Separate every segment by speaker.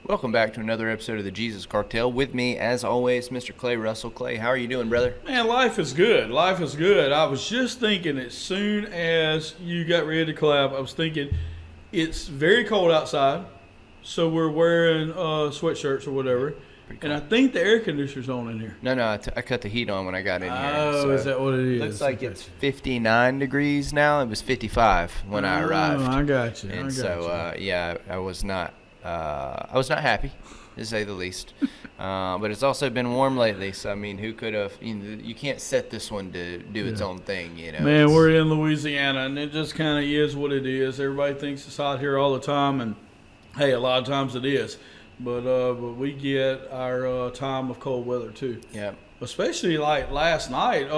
Speaker 1: Welcome back to another episode of the Jesus Cartel. With me, as always, Mr. Clay Russell. Clay, how are you doing, brother?
Speaker 2: Man, life is good. Life is good. I was just thinking as soon as you got ready to clap, I was thinking it's very cold outside, so we're wearing sweatshirts or whatever. Cool. And I think the air conditioner's on in here.
Speaker 1: No, I cut the heat on when I got in here.
Speaker 2: Oh, so is that what it is?
Speaker 1: Looks like it's 59 degrees now. It was 55 when I arrived.
Speaker 2: I got you.
Speaker 1: And I was not happy, to say the least. But it's also been warm lately, so I mean, who could have? You can't set this one to do its own thing, you know.
Speaker 2: Man, we're in Louisiana, and it just kind of is what it is. Everybody thinks it's hot here all the time, and hey, a lot of times it is. But we get our time of cold weather too.
Speaker 1: Yeah. Especially
Speaker 2: like last night.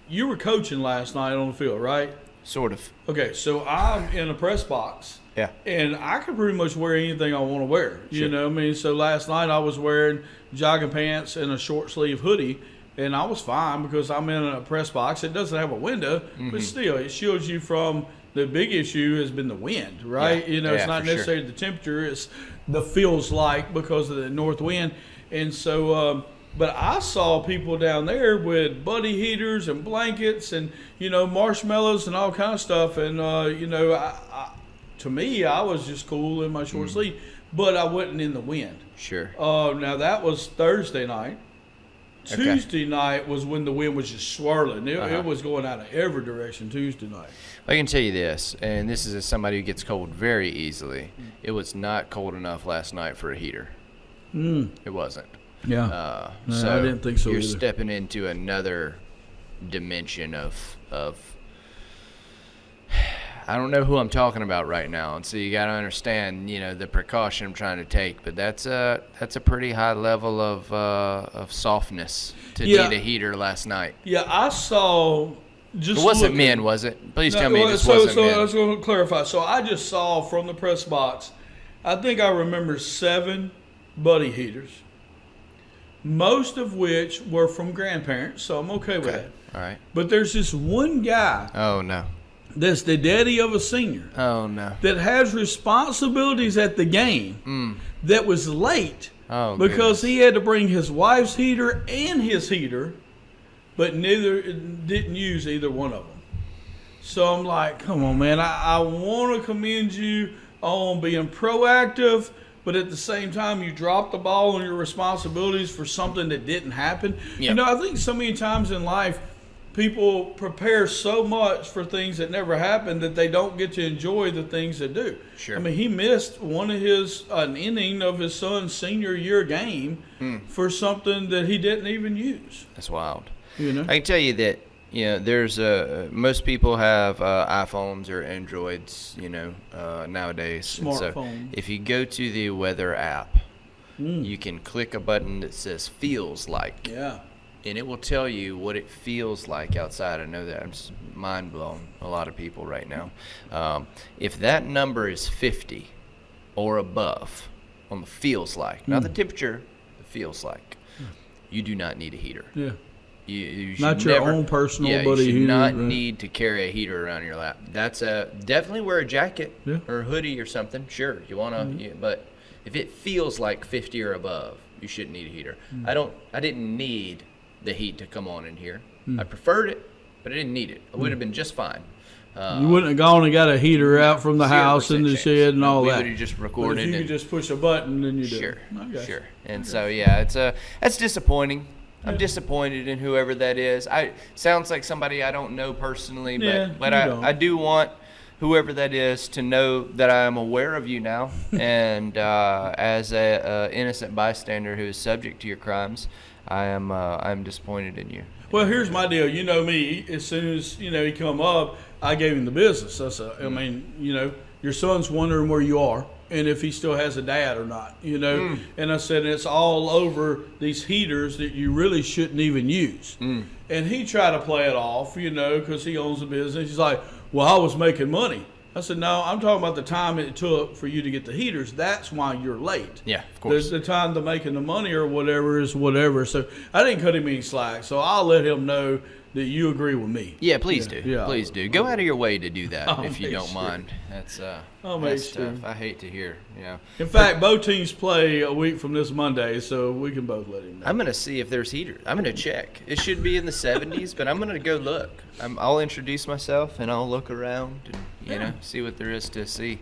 Speaker 2: You were coaching last night on the field, right?
Speaker 1: Sort of.
Speaker 2: Okay, so I'm in a press box.
Speaker 1: Yeah.
Speaker 2: And I can pretty much wear anything I want to wear. Sure. You know what I mean? So last night I was wearing jogging pants and a short sleeve hoodie, and I was fine because I'm in a press box. It doesn't have a window, but still, it shields you from the big issue has been the wind, right? Yeah. You know, it's not necessarily the temperature, it's the feels like because of the north wind. And so, but I saw people down there with buddy heaters and blankets and, you know, marshmallows and all kind of stuff. And, you know, to me, I was just cool in my short sleeve, but I wasn't in the wind.
Speaker 1: Sure.
Speaker 2: Now, that was Thursday night. Tuesday night was when the wind was just swirling. It was going out of every direction Tuesday night.
Speaker 1: I can tell you this, and this is as somebody who gets cold very easily. It was not cold enough last night for a heater. It wasn't.
Speaker 2: Yeah.
Speaker 1: So
Speaker 2: I didn't think so
Speaker 1: you're
Speaker 2: either.
Speaker 1: stepping into another dimension of I don't know who I'm talking about right now, and so you got to understand, you know, the precaution I'm trying to take. But that's a pretty high level of softness to need a heater last night.
Speaker 2: Yeah, I saw. Just
Speaker 1: it wasn't men, was it? Please tell me this wasn't men.
Speaker 2: So I was going to clarify. So I just saw from the press box, I think I remember 7 buddy heaters, most of which were from grandparents. So I'm okay with that.
Speaker 1: All right.
Speaker 2: But there's this one guy.
Speaker 1: Oh no.
Speaker 2: That's the daddy of a senior.
Speaker 1: Oh, no.
Speaker 2: That has responsibilities at the game that was late because he had to bring his wife's heater and his heater, but didn't use either one of them. So I'm like, come on, man. I want to commend you on being proactive, but at the same time, you dropped the ball on your responsibilities for something that didn't happen. Yep. You know, I think so many times in life, people prepare so much for things that never happen that they don't get to enjoy the things that do.
Speaker 1: Sure.
Speaker 2: I mean, he missed an inning of his son's senior year game for something that he didn't even use.
Speaker 1: That's wild.
Speaker 2: You know?
Speaker 1: I can tell you that, you know, there's most people have iPhones or Androids, you know, nowadays.
Speaker 2: Smartphone.
Speaker 1: So if you go to the weather app, you can click a button that says feels like.
Speaker 2: Yeah.
Speaker 1: And it will tell you what it feels like outside. I know that I'm just mind blown, a lot of people right now. If that number is 50 or above on the feels like, not the temperature, the feels like, you do not need a heater.
Speaker 2: Yeah.
Speaker 1: You should
Speaker 2: not your own personal buddy
Speaker 1: you should
Speaker 2: heater.
Speaker 1: not need to carry a heater around your lap. That's definitely wear a jacket or a hoodie or something. Sure, you want to, but if it feels like 50 or above, you shouldn't need a heater. I didn't need the heat to come on in here. I preferred it, but I didn't need it. I would have been just fine.
Speaker 2: You wouldn't have gone and got a heater out from the house in the shed and all that.
Speaker 1: We would have just recorded.
Speaker 2: But if you could just push a button, then you do.
Speaker 1: Sure. And so that's disappointing. I'm disappointed in whoever that is. Sounds like somebody I don't know personally, but I do want whoever that is to know that I am aware of you now, and as a innocent bystander who is subject to your crimes, I'm disappointed in you.
Speaker 2: Well, here's my deal. You know me. As soon as he come up, I gave him the business. I mean, your son's wondering where you are and if he still has a dad or not. And I said it's all over these heaters that you really shouldn't even use. And he tried to play it off, because he owns the business. He's like, "Well, I was making money." I said, "No, I'm talking about the time it took for you to get the heaters. That's why you're late."
Speaker 1: Yeah, of course.
Speaker 2: The time to making the money or whatever is whatever. So I didn't cut him any slack. So I'll let him know that you agree with me.
Speaker 1: Yeah, please do.
Speaker 2: Yeah.
Speaker 1: Please do. Go out of your way to do that if you don't
Speaker 2: sure.
Speaker 1: mind. That's
Speaker 2: That's
Speaker 1: tough. I hate to hear.
Speaker 2: In fact, both teams play a week from this Monday, so we can both let him know.
Speaker 1: I'm gonna see if there's heaters. I'm gonna check. It should be in the 70s, but I'm gonna go look. I'll introduce myself and I'll look around and see what there is to see.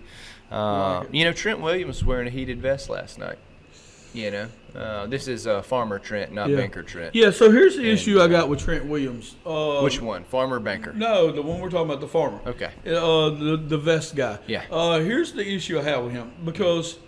Speaker 1: Trent Williams was wearing a heated vest last night. This is Farmer Trent, not Banker Trent.
Speaker 2: Yeah, so here's the issue I got with Trent Williams.
Speaker 1: Which one, Farmer or Banker?
Speaker 2: No, the one we're talking about, the Farmer.
Speaker 1: Okay.
Speaker 2: The vest guy.
Speaker 1: Yeah.
Speaker 2: Here's the issue I have with him, because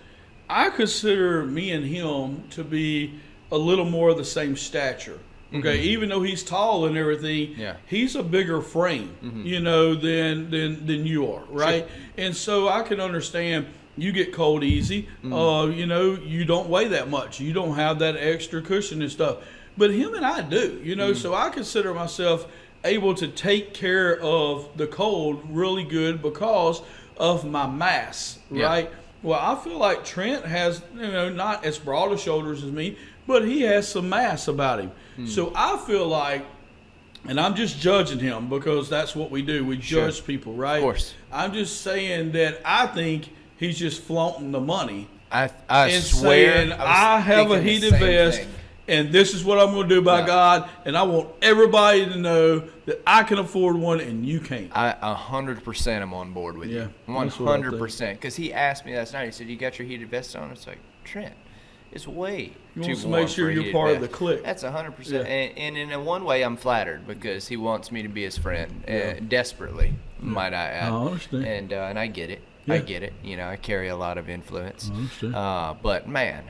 Speaker 2: I consider me and him to be a little more of the same stature. Okay, even though he's tall and everything, he's a bigger frame, than you are, right? Sure. And so I can understand. You get cold easy. You don't weigh that much. You don't have that extra cushion and stuff. But him and I do, so I consider myself able to take care of the cold really good because of my mass, right? Well, I feel like Trent has, not as broad of shoulders as me, but he has some mass about him. So I feel like, and I'm just judging him because that's what we do. We judge people, right?
Speaker 1: Of course.
Speaker 2: I'm just saying that I think he's just flaunting the money.
Speaker 1: I
Speaker 2: and
Speaker 1: swear.
Speaker 2: Saying, I have a heated vest, and this is what I'm going to do by God, and I want everybody to know that I can afford one and you can't.
Speaker 1: I 100% am on board with you. 100%. Because he asked me last night, he said, "You got your heated vest on?" It's like, Trent, it's way
Speaker 2: you
Speaker 1: too
Speaker 2: want to
Speaker 1: warm
Speaker 2: make sure
Speaker 1: for a
Speaker 2: you're
Speaker 1: heated
Speaker 2: part
Speaker 1: vest.
Speaker 2: of the clique.
Speaker 1: That's 100%. Yeah. And in one way, I'm flattered because he wants me to be his friend, desperately, might I add.
Speaker 2: I understand.
Speaker 1: And I get it.
Speaker 2: Yeah.
Speaker 1: I get it. I carry a lot of influence. But man,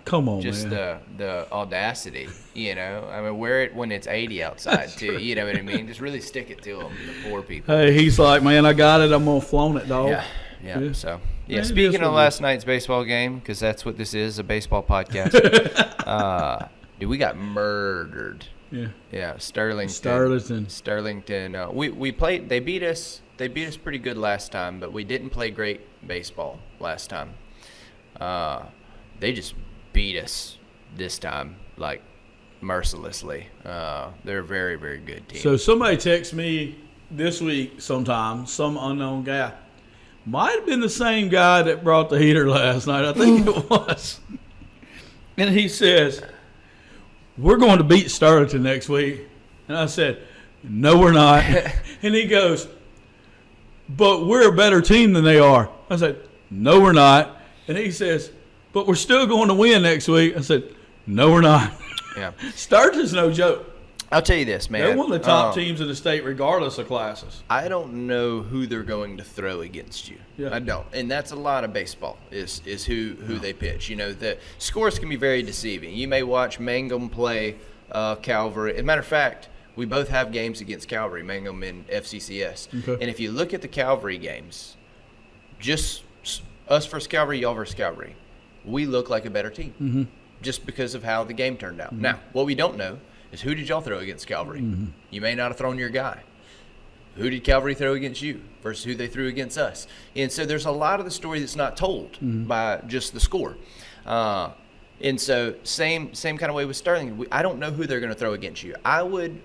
Speaker 2: come on,
Speaker 1: just
Speaker 2: man.
Speaker 1: the audacity. Wear it when it's 80 outside too. You know what I mean? Just really stick it to them, the poor people.
Speaker 2: Hey, he's like, man, I got it. I'm gonna flaunt it, dog.
Speaker 1: Yeah. So
Speaker 2: Man,
Speaker 1: speaking of last night's baseball game, because that's what this is, a baseball podcast. Dude, we got murdered. Yeah. Sterlington. We played. They beat us. They beat us pretty good last time, but we didn't play great baseball last time. They just beat us this time, mercilessly. They're a very, very good team.
Speaker 2: So somebody texted me this week sometime, some unknown guy. Might have been the same guy that brought the heater last night. I think it was. And he says, "We're going to beat Sterlington next week." And I said, "No, we're not." And he goes, "But we're a better team than they are." I said, "No, we're not." And he says, "But we're still going to win next week." I said, "No, we're not."
Speaker 1: Yeah.
Speaker 2: Sterlington's no joke.
Speaker 1: I'll tell you this, man.
Speaker 2: They're one of the top teams in the state regardless of classes.
Speaker 1: I don't know who they're going to throw against you.
Speaker 2: Yeah.
Speaker 1: I don't. And that's a lot of baseball is who they pitch. The scores can be very deceiving. You may watch Mangum play Calvary. As a matter of fact, we both have games against Calvary, Mangum and FCCS.
Speaker 2: Okay.
Speaker 1: And if you look at the Calvary games, just us versus Calvary, y'all versus Calvary, we look like a better team just because of how the game turned out. Now, what we don't know is who did y'all throw against Calvary? You may not have thrown your guy. Who did Calvary throw against you versus who they threw against us? And so there's a lot of the story that's not told by just the score. And so same kind of way with Sterling. I don't know who they're going to throw against you. I would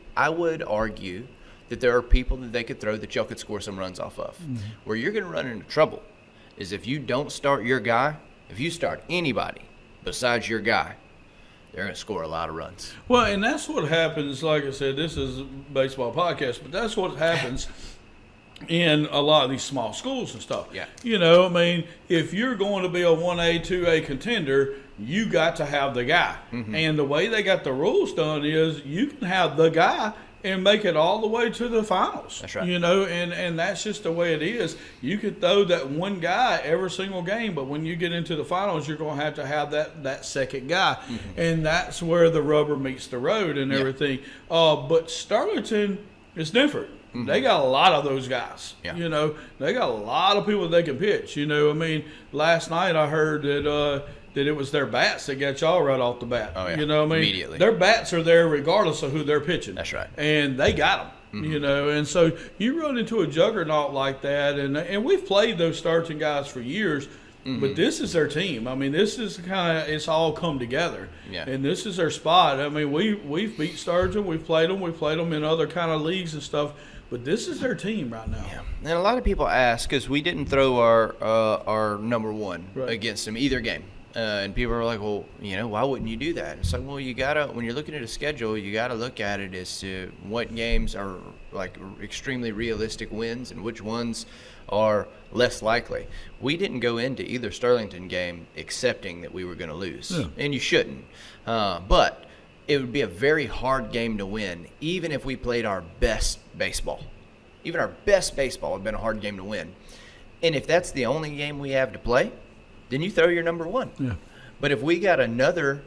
Speaker 1: argue that there are people that they could throw that y'all could score some runs off of. Where you're going to run into trouble is if you don't start your guy, if you start anybody besides your guy, they're going to score a lot of runs.
Speaker 2: Well, and that's what happens. Like I said, this is a baseball podcast, but that's what happens in a lot of these small schools and stuff.
Speaker 1: Yeah.
Speaker 2: If you're going to be a 1A, 2A contender, you got to have the guy. And the way they got the rules done is you can have the guy and make it all the way to the finals.
Speaker 1: That's right.
Speaker 2: And that's just the way it is. You could throw that one guy every single game, but when you get into the finals, you're going to have that second guy. And that's where the rubber meets the road and everything. But Sterlington is different. They got a lot of those guys.
Speaker 1: Yeah.
Speaker 2: They got a lot of people that can pitch. Last night I heard that it was their bats that got y'all right off the bat.
Speaker 1: Oh, yeah. Immediately.
Speaker 2: Their bats are there regardless of who they're pitching.
Speaker 1: That's right.
Speaker 2: And they got them, And so you run into a juggernaut like that, and we've played those starting guys for years, But this is their team. I mean, this is it's all come together.
Speaker 1: Yeah.
Speaker 2: And this is their spot. I mean, we've beat Sturgeon. We've played them in other kind of leagues and stuff. But this is their team right now.
Speaker 1: Yeah. And a lot of people ask, because we didn't throw our number one against them either game. And people are like, well, why wouldn't you do that? It's like, well, you got to, when you're looking at a schedule, you got to look at it as to what games are like extremely realistic wins and which ones are less likely. We didn't go into either Sterlington game accepting that we were going to lose. Yeah. And you shouldn't. But it would be a very hard game to win, even if we played our best baseball. Even our best baseball would have been a hard game to win. And if that's the only game we have to play, then you throw your number one.
Speaker 2: Yeah.
Speaker 1: But if we got another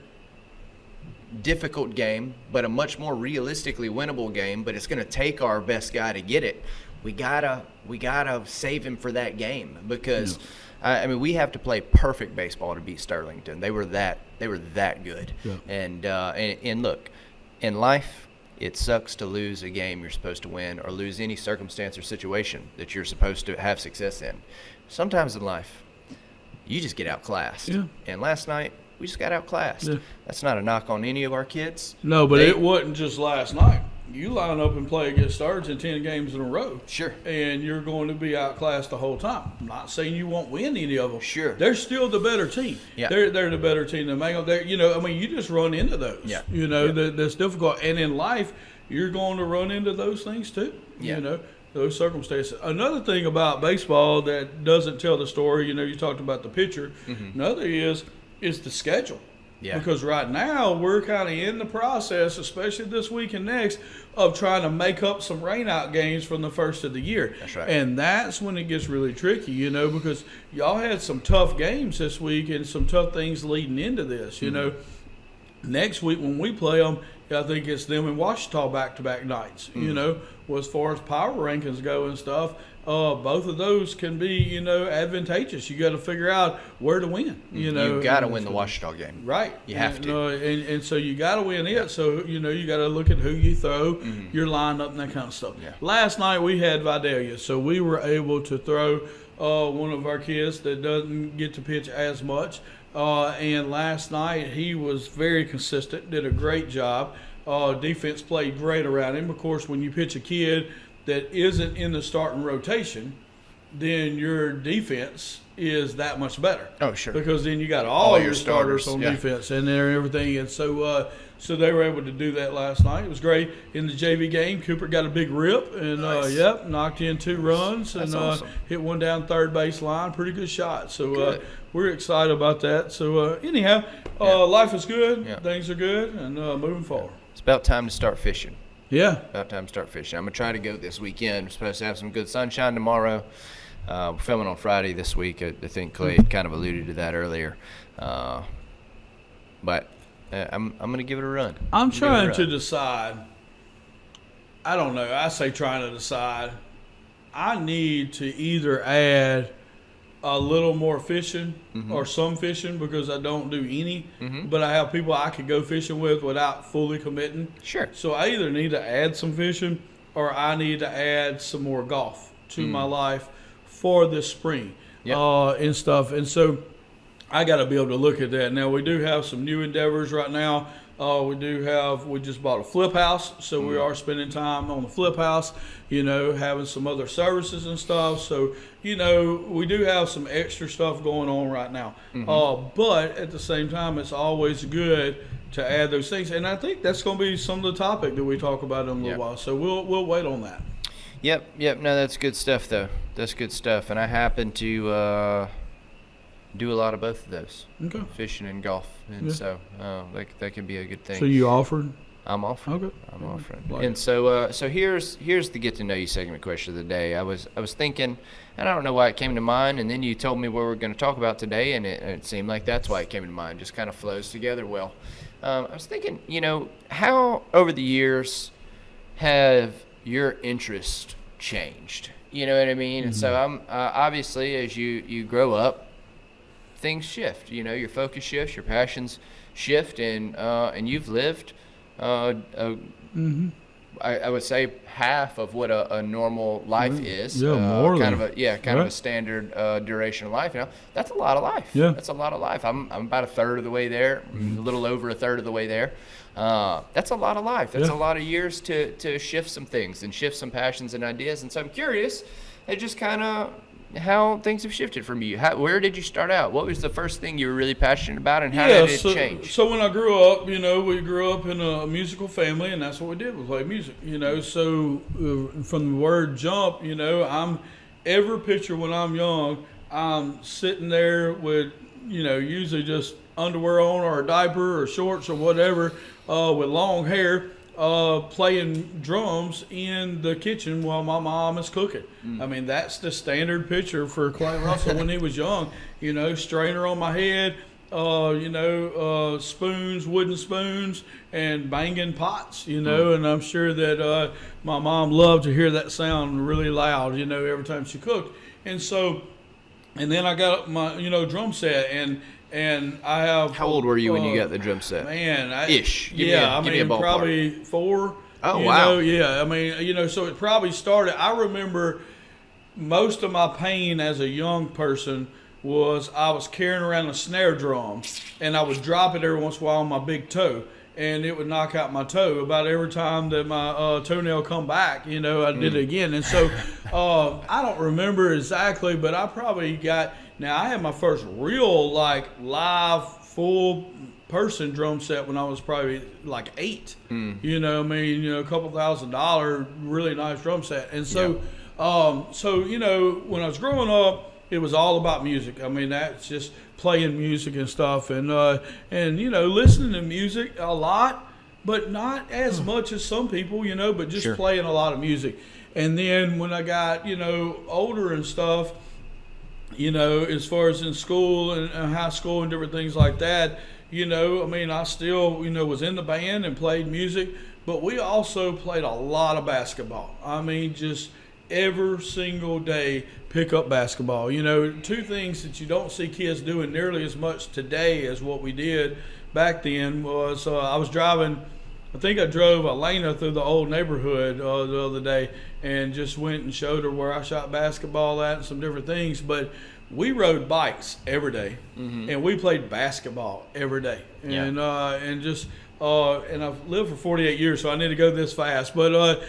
Speaker 1: difficult game, but a much more realistically winnable game, but it's going to take our best guy to get it, we gotta save him for that game, because I mean, we have to play perfect baseball to beat Sterlington. They were that good.
Speaker 2: Yeah.
Speaker 1: And look, in life, it sucks to lose a game you're supposed to win, or lose any circumstance or situation that you're supposed to have success in. Sometimes in life, you just get outclassed.
Speaker 2: Yeah.
Speaker 1: And last night, we just got outclassed.
Speaker 2: Yeah.
Speaker 1: That's not a knock on any of our kids.
Speaker 2: No, but it wasn't just last night. You line up and play against Sturgeon 10 games in a row.
Speaker 1: Sure.
Speaker 2: And you're going to be outclassed the whole time. I'm not saying you won't win any of them.
Speaker 1: Sure.
Speaker 2: They're still the better team.
Speaker 1: Yeah.
Speaker 2: They're the better team than Mango. You just run into those.
Speaker 1: Yeah.
Speaker 2: That's difficult. And in life, you're going to run into those things too.
Speaker 1: Yeah.
Speaker 2: Those circumstances. Another thing about baseball that doesn't tell the story, you talked about the pitcher.
Speaker 1: Mm-hmm.
Speaker 2: Another is the schedule.
Speaker 1: Yeah.
Speaker 2: Because right now we're kind of in the process, especially this week and next, of trying to make up some rainout games from the first of the year.
Speaker 1: That's right.
Speaker 2: And that's when it gets really tricky, because y'all had some tough games this week and some tough things leading into this. Next week when we play them, I think it's them and Washita back-to-back nights. Well, as far as power rankings go and stuff, both of those can be, advantageous. You got to figure out where to win. You
Speaker 1: got to win the Washita game.
Speaker 2: Right.
Speaker 1: You have to.
Speaker 2: And so you got to win it. So, you got to look at who you throw, your lineup, and that kind of stuff.
Speaker 1: Yeah.
Speaker 2: Last night we had Vidalia, so we were able to throw one of our kids that doesn't get to pitch as much. And last night he was very consistent, did a great job. Defense played great around him. Of course, when you pitch a kid that isn't in the starting rotation, then your defense is that much better.
Speaker 1: Oh, sure.
Speaker 2: Because then you got all your starters on
Speaker 1: yeah.
Speaker 2: defense and everything. And so they were able to do that last night. It was great. In the JV game, Cooper got a big rip and,
Speaker 1: nice.
Speaker 2: Knocked in 2 runs.
Speaker 1: That's
Speaker 2: and
Speaker 1: awesome.
Speaker 2: Hit one down third base line. Pretty good shot. So
Speaker 1: Good.
Speaker 2: we're excited about that. So anyhow, life is good.
Speaker 1: Yeah.
Speaker 2: Things are good. And moving forward.
Speaker 1: It's about time to start fishing.
Speaker 2: Yeah.
Speaker 1: About time to start fishing. I'm going to try to go this weekend. We're supposed to have some good sunshine tomorrow. We're filming on Friday this week. I think Clay had kind of alluded to that earlier. But I'm going to give it a run.
Speaker 2: I'm trying to decide. I don't know. I say trying to decide. I need to either add a little more fishing or some fishing, because I don't do any, but I have people I could go fishing with without fully committing.
Speaker 1: Sure.
Speaker 2: So I either need to add some fishing or I need to add some more golf to my life for this spring.
Speaker 1: Yep.
Speaker 2: And stuff. And so I got to be able to look at that. Now, we do have some new endeavors right now. We just bought a flip house, so we are spending time on the flip house, having some other services and stuff. So, we do have some extra stuff going on right now. But at the same time, it's always good to add those things. And I think that's going to be some of the topic that we talk about in a little while. So we'll wait on that.
Speaker 1: Yep. No, that's good stuff, though. That's good stuff. And I happen to do a lot of both of those, fishing and golf. And so that can be a good thing.
Speaker 2: So you offered?
Speaker 1: I'm offering.
Speaker 2: Okay.
Speaker 1: I'm offering.
Speaker 2: Like
Speaker 1: and so here's the get to know you segment question of the day. I was thinking, and I don't know why it came to mind, and then you told me what we're going to talk about today, and it seemed like that's why it came to mind. Just kind of flows together well. I was thinking, how over the years have your interests changed? You know what I mean? And so I'm obviously, as you grow up, things shift. Your focus shifts, your passions shift, and you've lived a I would say half of what a normal life is.
Speaker 2: Yeah, more
Speaker 1: kind
Speaker 2: than.
Speaker 1: of a kind of a standard duration of life. That's a lot of life.
Speaker 2: Yeah,
Speaker 1: that's a lot of life. I'm about a third of the way there, a little over a third of the way there. That's a lot of life. That's a lot of years to shift some things and shift some passions and ideas. And so I'm curious, just kind of how things have shifted from you. Where did you start out? What was the first thing you were really passionate about, and how did it change?
Speaker 2: So when I grew up, we grew up in a musical family, and that's what we did. We played music, So from the word jump, I'm every picture when I'm young, I'm sitting there with, usually just underwear on or a diaper or shorts or whatever, with long hair, playing drums in the kitchen while my mom is cooking. I mean, that's the standard picture for Clay Russell when he was young. Strainer on my head, spoons, wooden spoons, and banging pots, and I'm sure that my mom loved to hear that sound really loud, every time she cooked. And then I got my, drum set, and I have.
Speaker 1: How old were you when you got the drum set?
Speaker 2: Man,
Speaker 1: Give me a ballpark.
Speaker 2: Probably 4.
Speaker 1: Oh, wow.
Speaker 2: So it probably started. I remember most of my pain as a young person was I was carrying around a snare drum, and I would drop it every once in a while on my big toe, and it would knock out my toe. About every time that my toenail come back, I did it again. And so I don't remember exactly, but I probably got. Now, I had my first real, live, full person drum set when I was probably 8. A couple $1,000, really nice drum set. And so, when I was growing up, it was all about music. I mean, that's just playing music and stuff, and listening to music a lot, but not as much as some people, but just playing a lot of music. And then when I got, older and stuff, as far as in school and high school and different things like that, I still, was in the band and played music, but we also played a lot of basketball. I mean, just every single day, pick up basketball. Two things that you don't see kids doing nearly as much today as what we did back then was I was driving. I think I drove Elena through the old neighborhood the other day and just went and showed her where I shot basketball at and some different things. But we rode bikes every day, and we played basketball every day. And and I've lived for 48 years, so I need to go this fast. But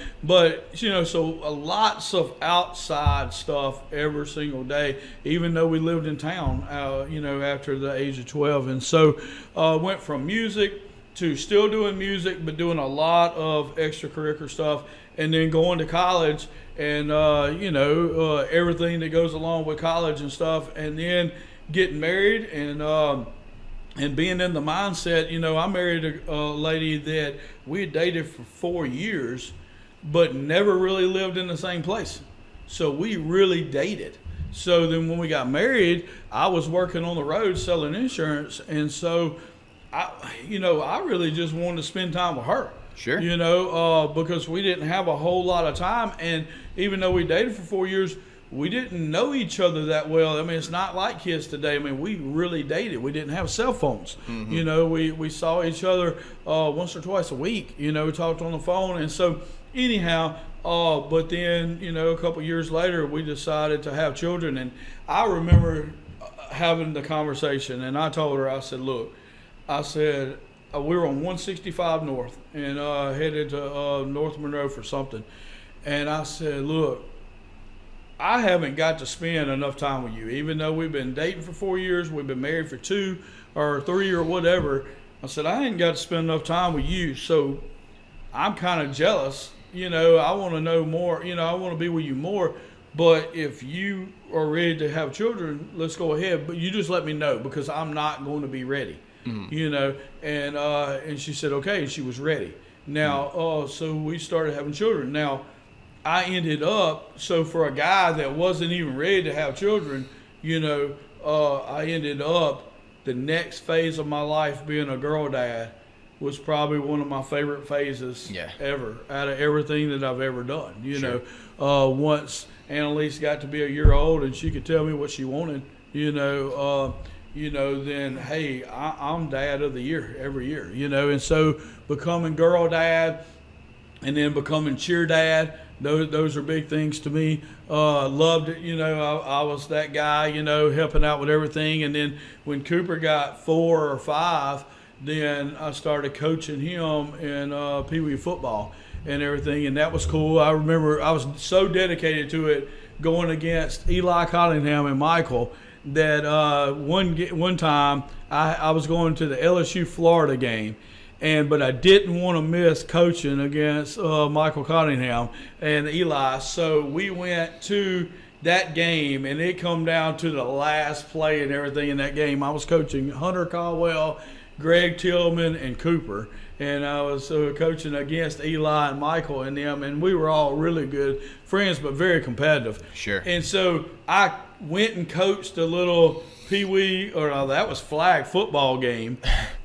Speaker 2: so lots of outside stuff every single day, even though we lived in town, after the age of 12. And so went from music to still doing music, but doing a lot of extracurricular stuff, and then going to college and, everything that goes along with college and stuff, and then getting married and being in the mindset, I married a lady that we had dated for 4 years, but never really lived in the same place. So we really dated. So then when we got married, I was working on the road selling insurance, and so I really just wanted to spend time with her.
Speaker 1: Sure.
Speaker 2: Because we didn't have a whole lot of time. And even though we dated for 4 years, we didn't know each other that well. I mean, it's not like kids today. I mean, we really dated. We didn't have cell phones. We saw each other once or twice a week. We talked on the phone. And so anyhow, but then, a couple years later, we decided to have children. And I remember having the conversation, and I told her, I said, look, we were on 165 North and headed to North Monroe for something. And I said, look, I haven't got to spend enough time with you. Even though we've been dating for 4 years, we've been married for 2 or 3 or whatever. I said, I ain't got to spend enough time with you. So I'm kind of jealous. I want to know more. I want to be with you more. But if you are ready to have children, let's go ahead. But you just let me know, because I'm not going to be ready. And she said, okay, and she was ready. Now, so we started having children. Now, I ended up, so for a guy that wasn't even ready to have children, I ended up, the next phase of my life being a girl dad was probably one of my favorite phases ever, out of everything that I've ever done. Once Annalise got to be a year old and she could tell me what she wanted, then, hey, I'm dad of the year every year, and so becoming girl dad, and then becoming cheer dad. Those are big things to me. Loved it. I was that guy, helping out with everything. And then when Cooper got 4 or 5, then I started coaching him in Pee Wee football and everything. And that was cool. I remember I was so dedicated to it, going against Eli Cottingham and Michael, that one time I was going to the LSU Florida game. But I didn't want to miss coaching against Michael Cottingham and Eli. So we went to that game, and it come down to the last play and everything in that game. I was coaching Hunter Caldwell, Greg Tillman, and Cooper. And I was coaching against Eli and Michael and them. And we were all really good friends, but very competitive.
Speaker 1: Sure.
Speaker 2: And so I went and coached a little Pee Wee, that was flag football game.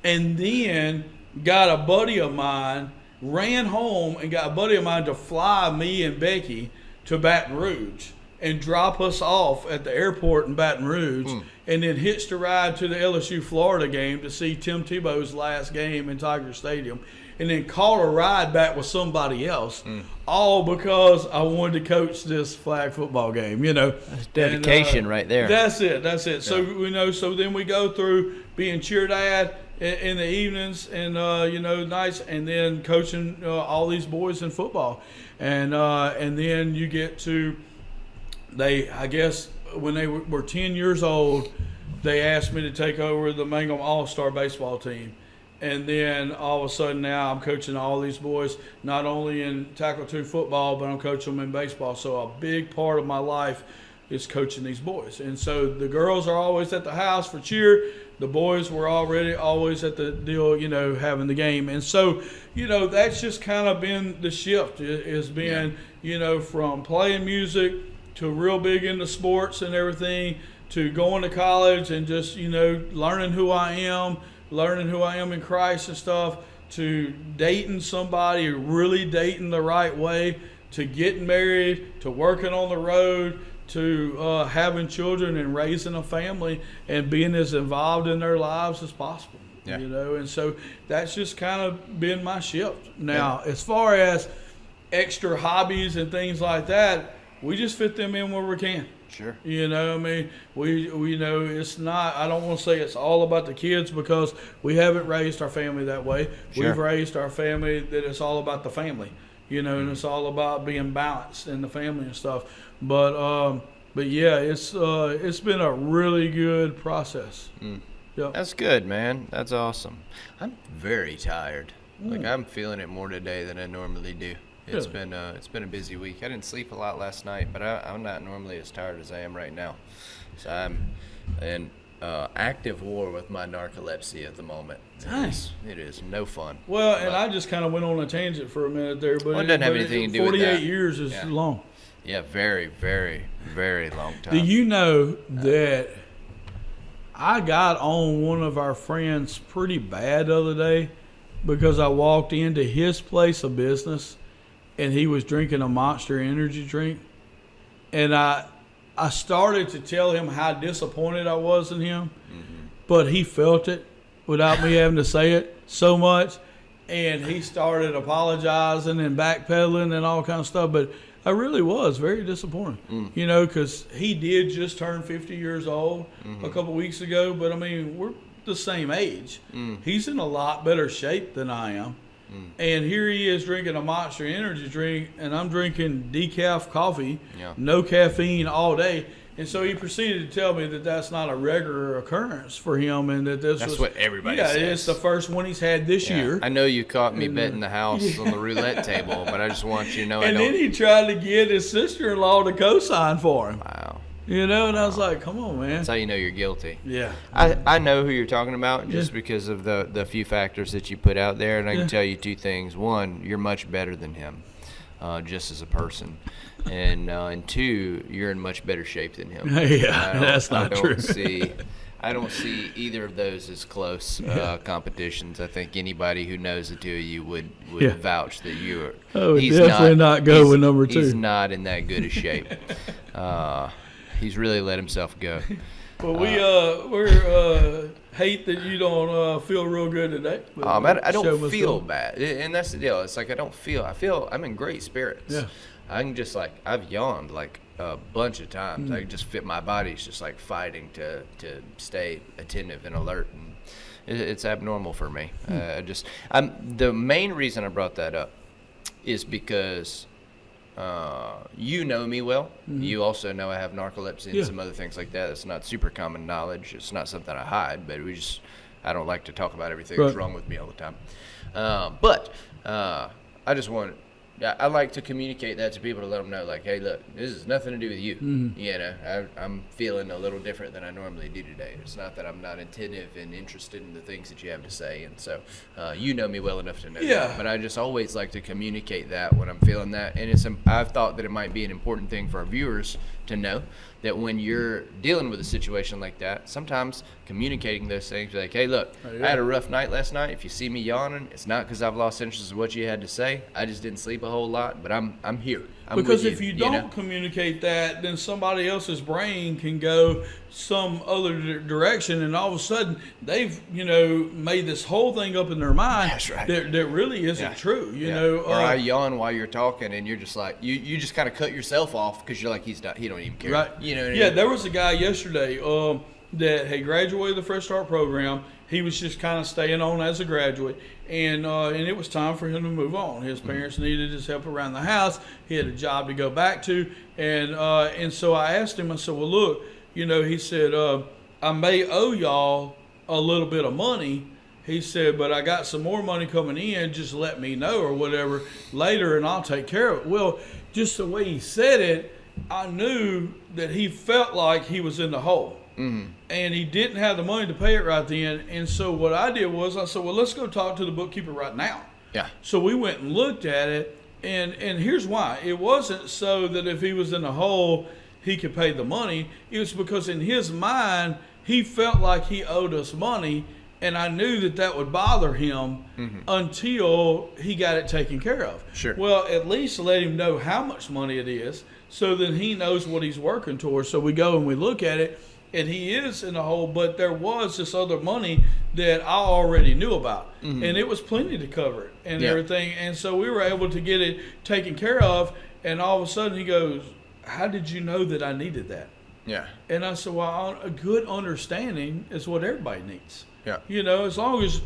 Speaker 2: And then got a buddy of mine, ran home and got a buddy of mine to fly me and Becky to Baton Rouge and drop us off at the airport in Baton Rouge, and then hitched a ride to the LSU Florida game to see Tim Tebow's last game in Tiger Stadium, and then caught a ride back with somebody else, all because I wanted to coach this flag football game,
Speaker 1: That's dedication right there.
Speaker 2: That's it. Yeah. So, so then we go through being cheer dad in the evenings and nights, and then coaching all these boys in football, and then you get to I guess when they were 10 years old, they asked me to take over the Mangum All-Star baseball team, and then all of a sudden now I'm coaching all these boys, not only in tackle 2 football, but I'm coaching them in baseball. So a big part of my life is coaching these boys, and so the girls are always at the house for cheer. The boys were always at the deal, having the game. And so, that's just kind of been the shift. It's been, from playing music to real big into sports and everything, to going to college and just, learning who I am in Christ and stuff, to dating somebody, really dating the right way, to getting married, to working on the road, to having children and raising a family and being as involved in their lives as possible. Yeah. And so that's just kind of been my shift. Now, as far as extra hobbies and things like that, we just fit them in where we can.
Speaker 1: Sure.
Speaker 2: We it's not, I don't want to say it's all about the kids, because we haven't raised our family that way. Sure. We've raised our family that it's all about the family, and it's all about being balanced in the family and stuff. But yeah, it's been a really good process. Yep.
Speaker 1: That's good, man. That's awesome. I'm very tired. Like, I'm feeling it more today than I normally do. It's been a busy week. I didn't sleep a lot last night, but I'm not normally as tired as I am right now. So I'm in active war with my narcolepsy at the moment.
Speaker 2: Nice.
Speaker 1: It is no fun.
Speaker 2: Well, and I just kind of went on a tangent for a minute there, but
Speaker 1: it doesn't have anything to do with that.
Speaker 2: 48 years is long.
Speaker 1: Yeah, very, very, very long time.
Speaker 2: Do you know that I got on one of our friends pretty bad the other day because I walked into his place of business and he was drinking a Monster energy drink, and I started to tell him how disappointed I was in him, but he felt it without me having to say it so much, and he started apologizing and backpedaling and all kinds of stuff, but I really was very disappointed, because he did just turn 50 years old a couple weeks ago, but I mean, we're the same age. He's in a lot better shape than I am. And here he is drinking a Monster energy drink, and I'm drinking decaf coffee, no caffeine all day. And so he proceeded to tell me that that's not a regular occurrence for him, and that that's
Speaker 1: what everybody says.
Speaker 2: Yeah, it's the first one he's had this year.
Speaker 1: I know you caught me betting the house on the roulette table, but I just want you to know.
Speaker 2: And then he tried to get his sister-in-law to co-sign for him.
Speaker 1: Wow.
Speaker 2: And I was like, come on, man.
Speaker 1: That's how you know you're guilty.
Speaker 2: Yeah.
Speaker 1: I know who you're talking about just because of the few factors that you put out there. And I can tell you 2 things. 1, you're much better than him, just as a person. And 2, you're in much better shape than him.
Speaker 2: Yeah, that's not true.
Speaker 1: I don't see either of those as close competitions. I think anybody who knows the 2 of you would vouch that you are.
Speaker 2: He's definitely not go with number 2.
Speaker 1: He's not in that good a shape. He's really let himself go.
Speaker 2: Well, we're hate that you don't feel real good today.
Speaker 1: I don't feel bad, and that's the deal. It's like I feel I'm in great spirits.
Speaker 2: Yeah.
Speaker 1: I can just like I've yawned like a bunch of times. I can just fit my body's just like fighting to stay attentive and alert, and it's abnormal for me. The main reason I brought that up is because you know me well. You also know I have narcolepsy and some other things like that. It's not super common knowledge. It's not something I hide, but I don't like to talk about everything that's wrong with me all the time. But I like to communicate that to people to let them know, like, hey, look, this has nothing to do with you. You know, I'm feeling a little different than I normally do today. It's not that I'm not attentive and interested in the things that you have to say. And so you know me well enough to know that. But I just always like to communicate that when I'm feeling that. And I've thought that it might be an important thing for our viewers to know that when you're dealing with a situation like that, sometimes communicating those things, like, hey, look, I had a rough night last night. If you see me yawning, it's not because I've lost interest in what you had to say. I just didn't sleep a whole lot, but I'm here.
Speaker 2: Because if you don't communicate that, then somebody else's brain can go some other direction, and all of a sudden they've made this whole thing up in their mind.
Speaker 1: That's right.
Speaker 2: That really isn't true. You know,
Speaker 1: or I yawn while you're talking, and you're just like you just kind of cut yourself off because you're like he don't even care.
Speaker 2: Right.
Speaker 1: You know what I
Speaker 2: mean?
Speaker 1: mean?
Speaker 2: There was a guy yesterday that had graduated the Fresh Start program. He was just kind of staying on as a graduate, and it was time for him to move on. His parents needed his help around the house. He had a job to go back to, and so I asked him. I said, "Well, look, he said, I may owe y'all a little bit of money." He said, "But I got some more money coming in. Just let me know or whatever later, and I'll take care of it." Well, just the way he said it, I knew that he felt like he was in the hole. And he didn't have the money to pay it right then. And so what I did was I said, well, let's go talk to the bookkeeper right now.
Speaker 1: Yeah.
Speaker 2: So we went and looked at it. And here's why. It wasn't so that if he was in the hole, he could pay the money. It was because in his mind, he felt like he owed us money. And I knew that would bother him until he got it taken care of.
Speaker 1: Sure.
Speaker 2: Well, at least let him know how much money it is so then he knows what he's working towards. So we go and we look at it. And he is in the hole, but there was this other money that I already knew about. And it was plenty to cover it and everything. And so we were able to get it taken care of. And all of a sudden he goes, how did you know that I needed that?
Speaker 1: Yeah.
Speaker 2: And I said, well, a good understanding is what everybody needs.
Speaker 1: Yeah.
Speaker 2: As long as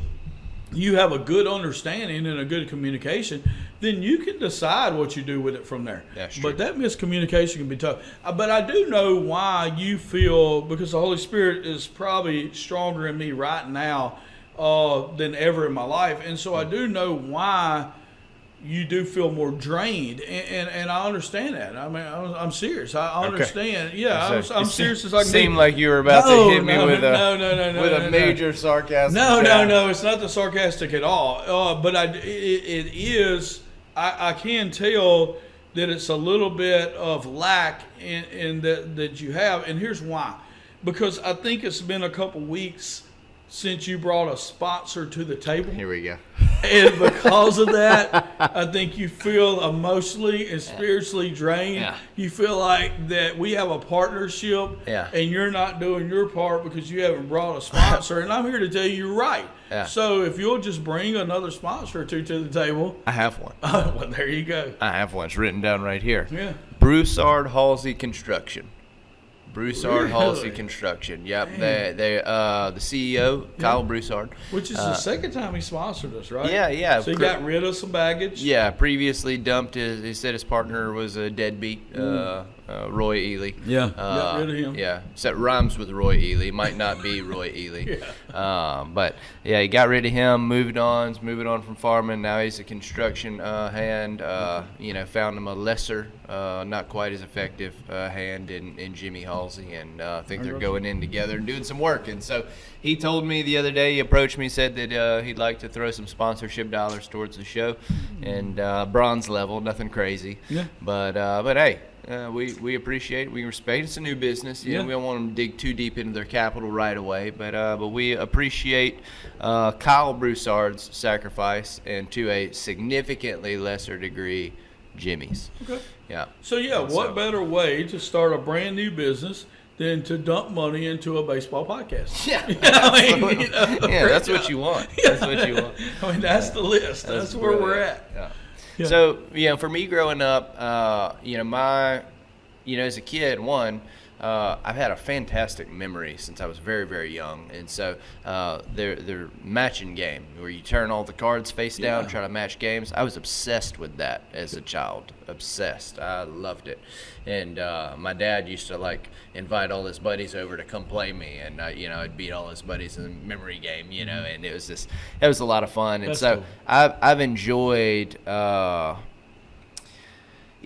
Speaker 2: you have a good understanding and a good communication, then you can decide what you do with it from there.
Speaker 1: That's true.
Speaker 2: But that miscommunication can be tough. But I do know why you feel, because the Holy Spirit is probably stronger in me right now than ever in my life. And so I do know why you do feel more drained, and I understand that. I mean, I'm serious. I understand. Okay. Yeah, I'm serious as I can be.
Speaker 1: Seemed like you were about to hit me with a major sarcasm.
Speaker 2: No. It's not the sarcastic at all. But it is. I can tell that it's a little bit of lack in that you have, and here's why. Because I think it's been a couple weeks since you brought a sponsor to the table.
Speaker 1: Here we go.
Speaker 2: And because of that, I think you feel emotionally and spiritually drained.
Speaker 1: Yeah.
Speaker 2: You feel like that we have a partnership and you're not doing your part because you haven't brought a sponsor. And I'm here to tell you you're right.
Speaker 1: Yeah.
Speaker 2: So if you'll just bring another sponsor or two to the table.
Speaker 1: I have one.
Speaker 2: Well, there you go.
Speaker 1: I have one. It's written down right here.
Speaker 2: Yeah.
Speaker 1: Broussard Halsey Construction. Broussard
Speaker 2: Really?
Speaker 1: Halsey Construction. Yep. They the CEO, Kyle Broussard.
Speaker 2: Which is the second time he sponsored us, right?
Speaker 1: Yeah.
Speaker 2: So he got rid of some baggage.
Speaker 1: Yeah, previously dumped he said his partner was a deadbeat, Roy Ely.
Speaker 2: Yeah, got rid of him.
Speaker 1: Yeah, so it rhymes with Roy Ely. Might not be Roy Ely. But yeah, he got rid of him, moving on from farming. Now he's a construction hand. Found him a lesser, not quite as effective hand in Jimmy Halsey, and I think they're going in together and doing some work. And so he told me the other day, he approached me, said that he'd like to throw some sponsorship dollars towards the show, and bronze level, nothing crazy.
Speaker 2: Yeah.
Speaker 1: But hey. We appreciate it. We respect it's a new business. We don't want them to dig too deep into their capital right away. But we appreciate Kyle Broussard's sacrifice, and to a significantly lesser degree, Jimmy's.
Speaker 2: Okay.
Speaker 1: Yeah.
Speaker 2: So what better way to start a brand new business than to dump money into a baseball podcast.
Speaker 1: Yeah,
Speaker 2: Yeah,
Speaker 1: that's what you want. That's what you want.
Speaker 2: I mean, that's the list. That's where we're at.
Speaker 1: Yeah. So, for me growing up, as a kid, I've had a fantastic memory since I was very, very young. And so their matching game where you turn all the cards face down, try to match games. I was obsessed with that as a child. Obsessed. I loved it. And my dad used to invite all his buddies over to come play me. And, I'd beat all his buddies in the memory game, and it was a lot of fun. And so cool. I've enjoyed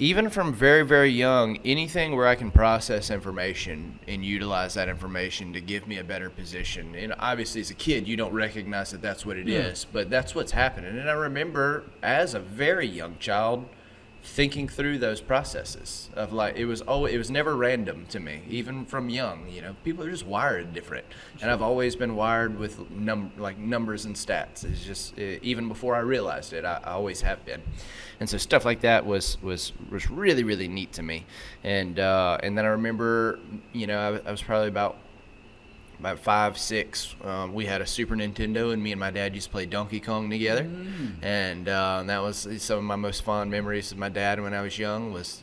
Speaker 1: even from very, very young, anything where I can process information and utilize that information to give me a better position. And obviously, as a kid, you don't recognize that that's what it is, but that's what's happening. And I remember as a very young child thinking through those processes of it was never random to me, even from young. People are just wired different, and I've always been wired with numbers and stats. It's just even before I realized it, I always have been. And so stuff like that was really, really neat to me. And then I remember, I was probably about 5, 6. We had a Super Nintendo, and me and my dad used to play Donkey Kong together. And that was some of my most fond memories of my dad when I was young was,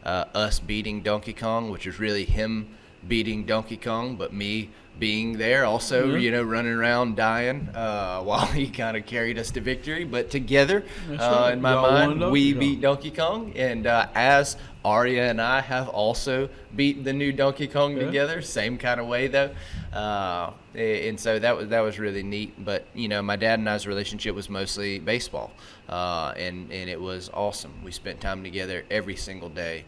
Speaker 1: us beating Donkey Kong, which was really him beating Donkey Kong, but me being there also, running around dying while he kind of carried us to victory. But together, right. In my mind, we beat Donkey Kong. And as Arya and I have also beat the new Donkey Kong together, same kind of way though. And so that was really neat. But, my dad and I's relationship was mostly baseball. And it was awesome. We spent time together every single day.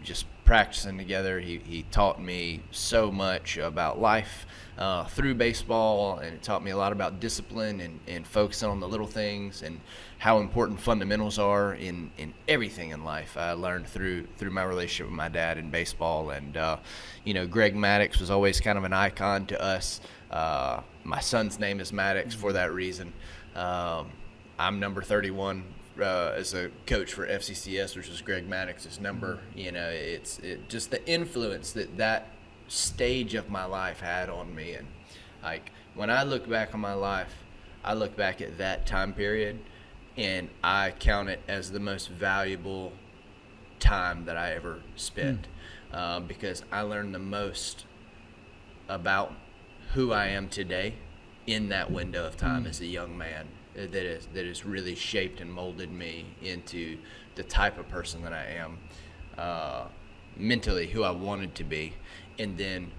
Speaker 1: Just practicing together. He taught me so much about life through baseball, and it taught me a lot about discipline and focusing on the little things and how important fundamentals are in everything in life. I learned through my relationship with my dad in baseball. And Greg Maddux was always kind of an icon to us. My son's name is Maddux for that reason. I'm number 31 as a coach for FCCS, which is Greg Maddox's number. It's just the influence that stage of my life had on me. And when I look back on my life, I look back at that time period and I count it as the most valuable time that I ever spent, because I learned the most about who I am today in that window of time as a young man. That has really shaped and molded me into the type of person that I am, mentally, who I wanted to be. And then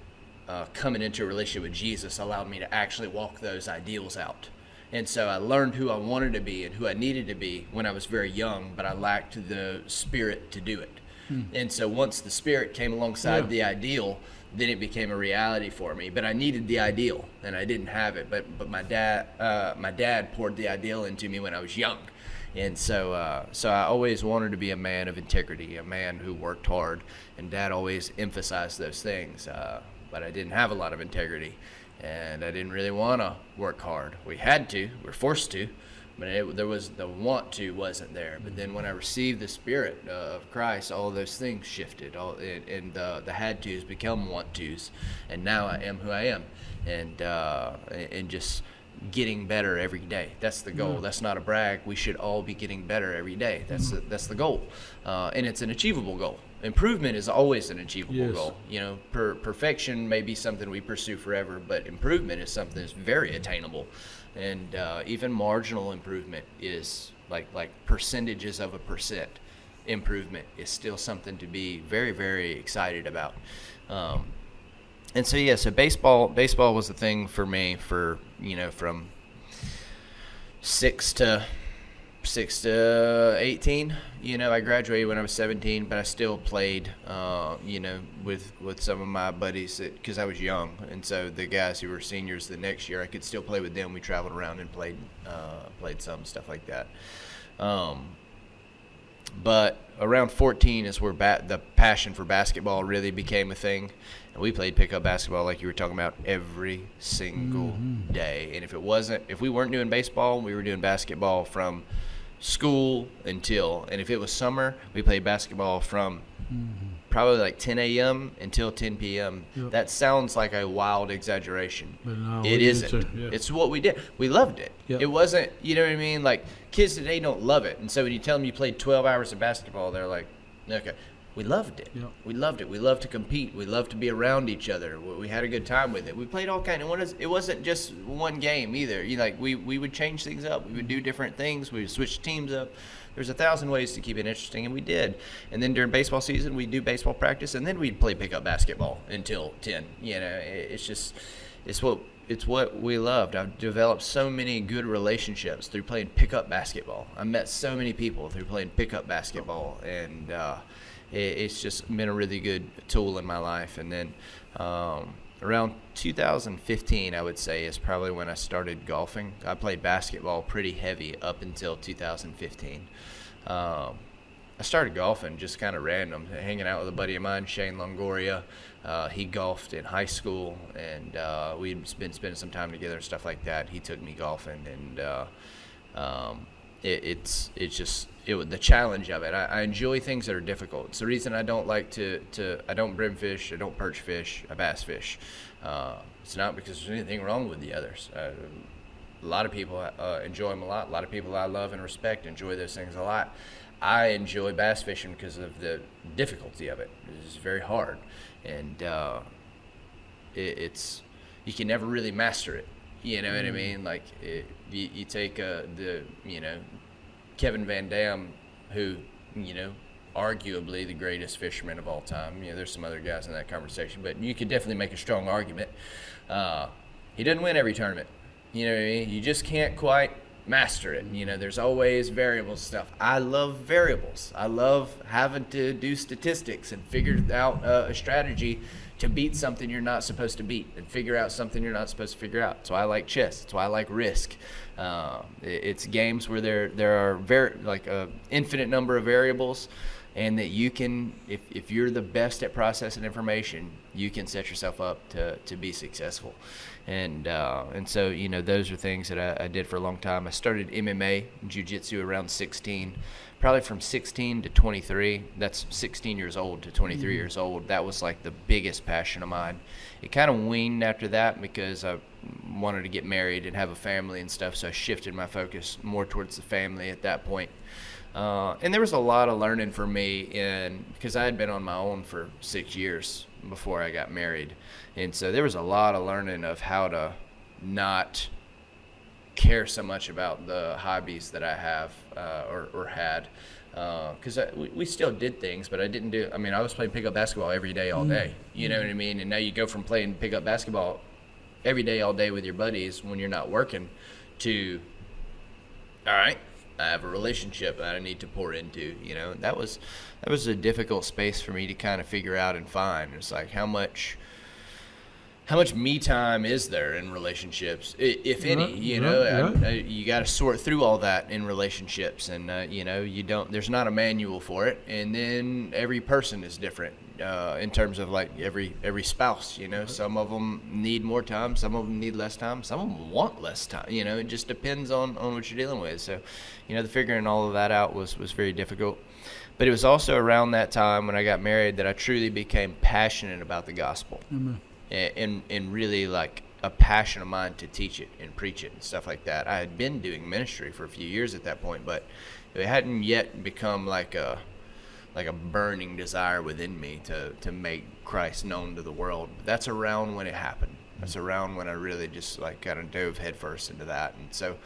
Speaker 1: coming into a relationship with Jesus allowed me to actually walk those ideals out. And so I learned who I wanted to be and who I needed to be when I was very young, but I lacked the spirit to do it. And so once the spirit came alongside the ideal, then it became a reality for me. But I needed the ideal, and I didn't have it. But my dad poured the ideal into me when I was young, and so I always wanted to be a man of integrity, a man who worked hard. And Dad always emphasized those things. But I didn't have a lot of integrity, and I didn't really want to work hard. We had to, we were forced to. But there was the want to wasn't there. But then when I received the Spirit of Christ, all of those things shifted. And the had tos become want tos. And now I am who I am. And just getting better every day. That's the goal. That's not a brag. We should all be getting better every day. That's the goal. And it's an achievable goal. Improvement is always an achievable goal. Perfection may be something we pursue forever, but improvement is something that's very attainable. And even marginal improvement is like percentages of a percent improvement is still something to be very, very excited about. And so baseball was the thing for me for from 6 to 18. I graduated when I was 17, but I still played with some of my buddies because I was young. And so the guys who were seniors the next year, I could still play with them. We traveled around and played some stuff like that. But around 14 is where the passion for basketball really became a thing. And we played pickup basketball, like you were talking about, every single day. And if we weren't doing baseball, we were doing basketball from school and if it was summer, we played basketball from probably like 10 a.m. until 10 p.m.
Speaker 2: Yep.
Speaker 1: That sounds like a wild exaggeration.
Speaker 2: But no,
Speaker 1: It isn't.
Speaker 2: Yeah.
Speaker 1: It's what we did. We loved it.
Speaker 2: Yep.
Speaker 1: It wasn't, you know what I mean? Like, kids today don't love it. And so when you tell them you played 12 hours of basketball, they're like, okay. We loved it.
Speaker 2: Yep.
Speaker 1: We loved it. We loved to compete. We loved to be around each other. We had a good time with it. We played all kind of. It wasn't just one game either. We would change things up. We would do different things. We would switch teams up. There's 1,000 ways to keep it interesting, and we did. And then during baseball season, we'd do baseball practice, and then we'd play pickup basketball until 10. You know, it's what we loved. I've developed so many good relationships through playing pickup basketball. I met so many people through playing pickup basketball, and it's just been a really good tool in my life. And then around 2015, I would say, is probably when I started golfing. I played basketball pretty heavy up until 2015. I started golfing just kind of random, hanging out with a buddy of mine, Shane Longoria. He golfed in high school, and we'd been spending some time together and stuff like that. He took me golfing, and it's just the challenge of it. I enjoy things that are difficult. It's the reason I don't like I don't brim fish, I don't perch fish, I bass fish. It's not because there's anything wrong with the others. A lot of people enjoy them a lot. A lot of people I love and respect enjoy those things a lot. I enjoy bass fishing because of the difficulty of it. It's very hard, and it's you can never really master it. You know what I mean? Like you take Kevin Van Dam, who arguably the greatest fisherman of all time. There's some other guys in that conversation, but you could definitely make a strong argument. He doesn't win every tournament. You know what I mean? You just can't quite master it. There's always variable stuff. I love variables. I love having to do statistics and figure out a strategy to beat something you're not supposed to beat and figure out something you're not supposed to figure out. That's why I like chess. That's why I like Risk. It's games where there are infinite number of variables, and that you can, if you're the best at processing information, you can set yourself up to be successful. And so those are things that I did for a long time. I started MMA and jiu-jitsu around 16. Probably from 16 to 23. That's 16 years old to 23 years old. That was like the biggest passion of mine. It kind of weaned after that because I wanted to get married and have a family and stuff, so I shifted my focus more towards the family at that point. And there was a lot of learning for me because I had been on my own for 6 years before I got married. And so there was a lot of learning of how to not care so much about the hobbies that I have or had, because we still did things, but I was playing pickup basketball every day all day. You know what I mean? And now you go from playing pickup basketball every day all day with your buddies when you're not working to, all right, I have a relationship that I need to pour into. That was a difficult space for me to kind of figure out and find. It's like how much me time is there in relationships, if any? You got to sort through all that in relationships, and there's not a manual for it. And then every person is different in terms of like every spouse. Some of them need more time, some of them need less time, some of them want less time. It just depends on what you're dealing with. So, the figuring all of that out was very difficult. But it was also around that time when I got married that I truly became passionate about the gospel. Mm-hmm. And really like a passion of mine to teach it and preach it and stuff like that. I had been doing ministry for a few years at that point, but it hadn't yet become like a burning desire within me to make Christ known to the world. That's around when it happened. That's around when I really just like kind of dove headfirst into that. And so,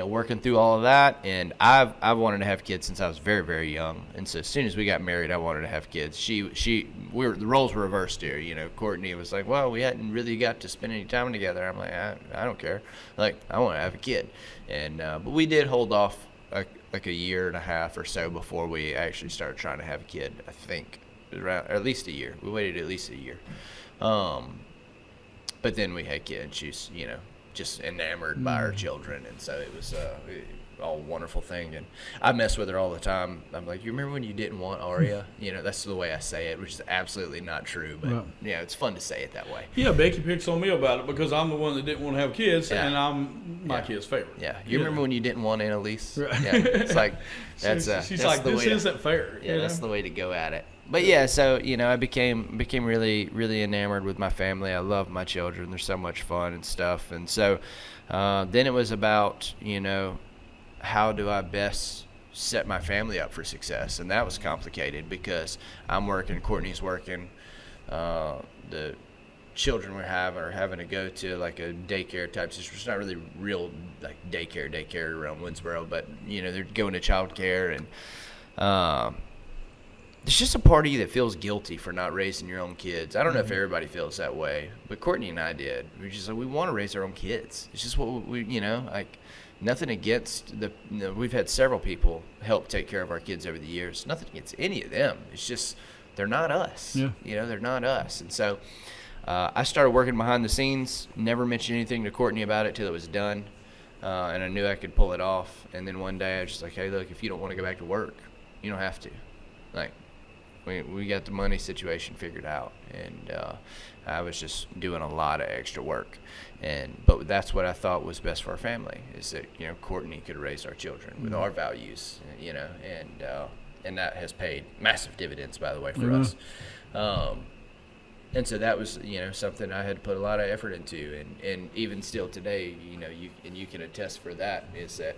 Speaker 1: working through all of that, and I've wanted to have kids since I was very, very young. And so as soon as we got married, I wanted to have kids. The roles were reversed here. Courtney was like, well, we hadn't really got to spend any time together. I'm like, I don't care. Like, I want to have a kid. And but we did hold off like a year and a half or so before we actually started trying to have a kid. I think around, or at least a year. We waited at least a year. But then we had kids. She's, just enamored by her children. And so it was all a wonderful thing. And I mess with her all the time. I'm like, you remember when you didn't want Aria? That's the way I say it, which is absolutely not true. But,
Speaker 2: right.
Speaker 1: It's fun to say it that way.
Speaker 2: Yeah, Becky picks on me about it because I'm the one that didn't want to have kids, and I'm my kid's favorite.
Speaker 1: Yeah. You remember when you didn't want Annalise? Right. Yeah. It's like, that's
Speaker 2: she's
Speaker 1: that's
Speaker 2: like,
Speaker 1: the
Speaker 2: this
Speaker 1: way
Speaker 2: isn't fair.
Speaker 1: Yeah, that's the way to go at it. But yeah, so I became really really enamored with my family. I love my children. They're so much fun and stuff. And so then it was about how do I best set my family up for success, and that was complicated because I'm working, Courtney's working, the children are having to go to like a daycare type system. It's not really real like daycare around Winsboro, but they're going to child care, and there's just a part of you that feels guilty for not raising your own kids. I don't know if everybody feels that way, but Courtney and I did. We just like, we want to raise our own kids. It's just what we like. Nothing against we've had several people help take care of our kids over the years. Nothing against any of them. It's just they're not us.
Speaker 2: Yeah.
Speaker 1: They're not us. And so I started working behind the scenes. Never mentioned anything to Courtney about it till it was done, and I knew I could pull it off. And then one day I was just like, hey, look, if you don't want to go back to work, you don't have to. Like, we got the money situation figured out, and I was just doing a lot of extra work. But that's what I thought was best for our family, is that Courtney could raise our children with our values, and that has paid massive dividends, by the way, for us. And so that was something I had to put a lot of effort into, and even still today, you can attest for that, is that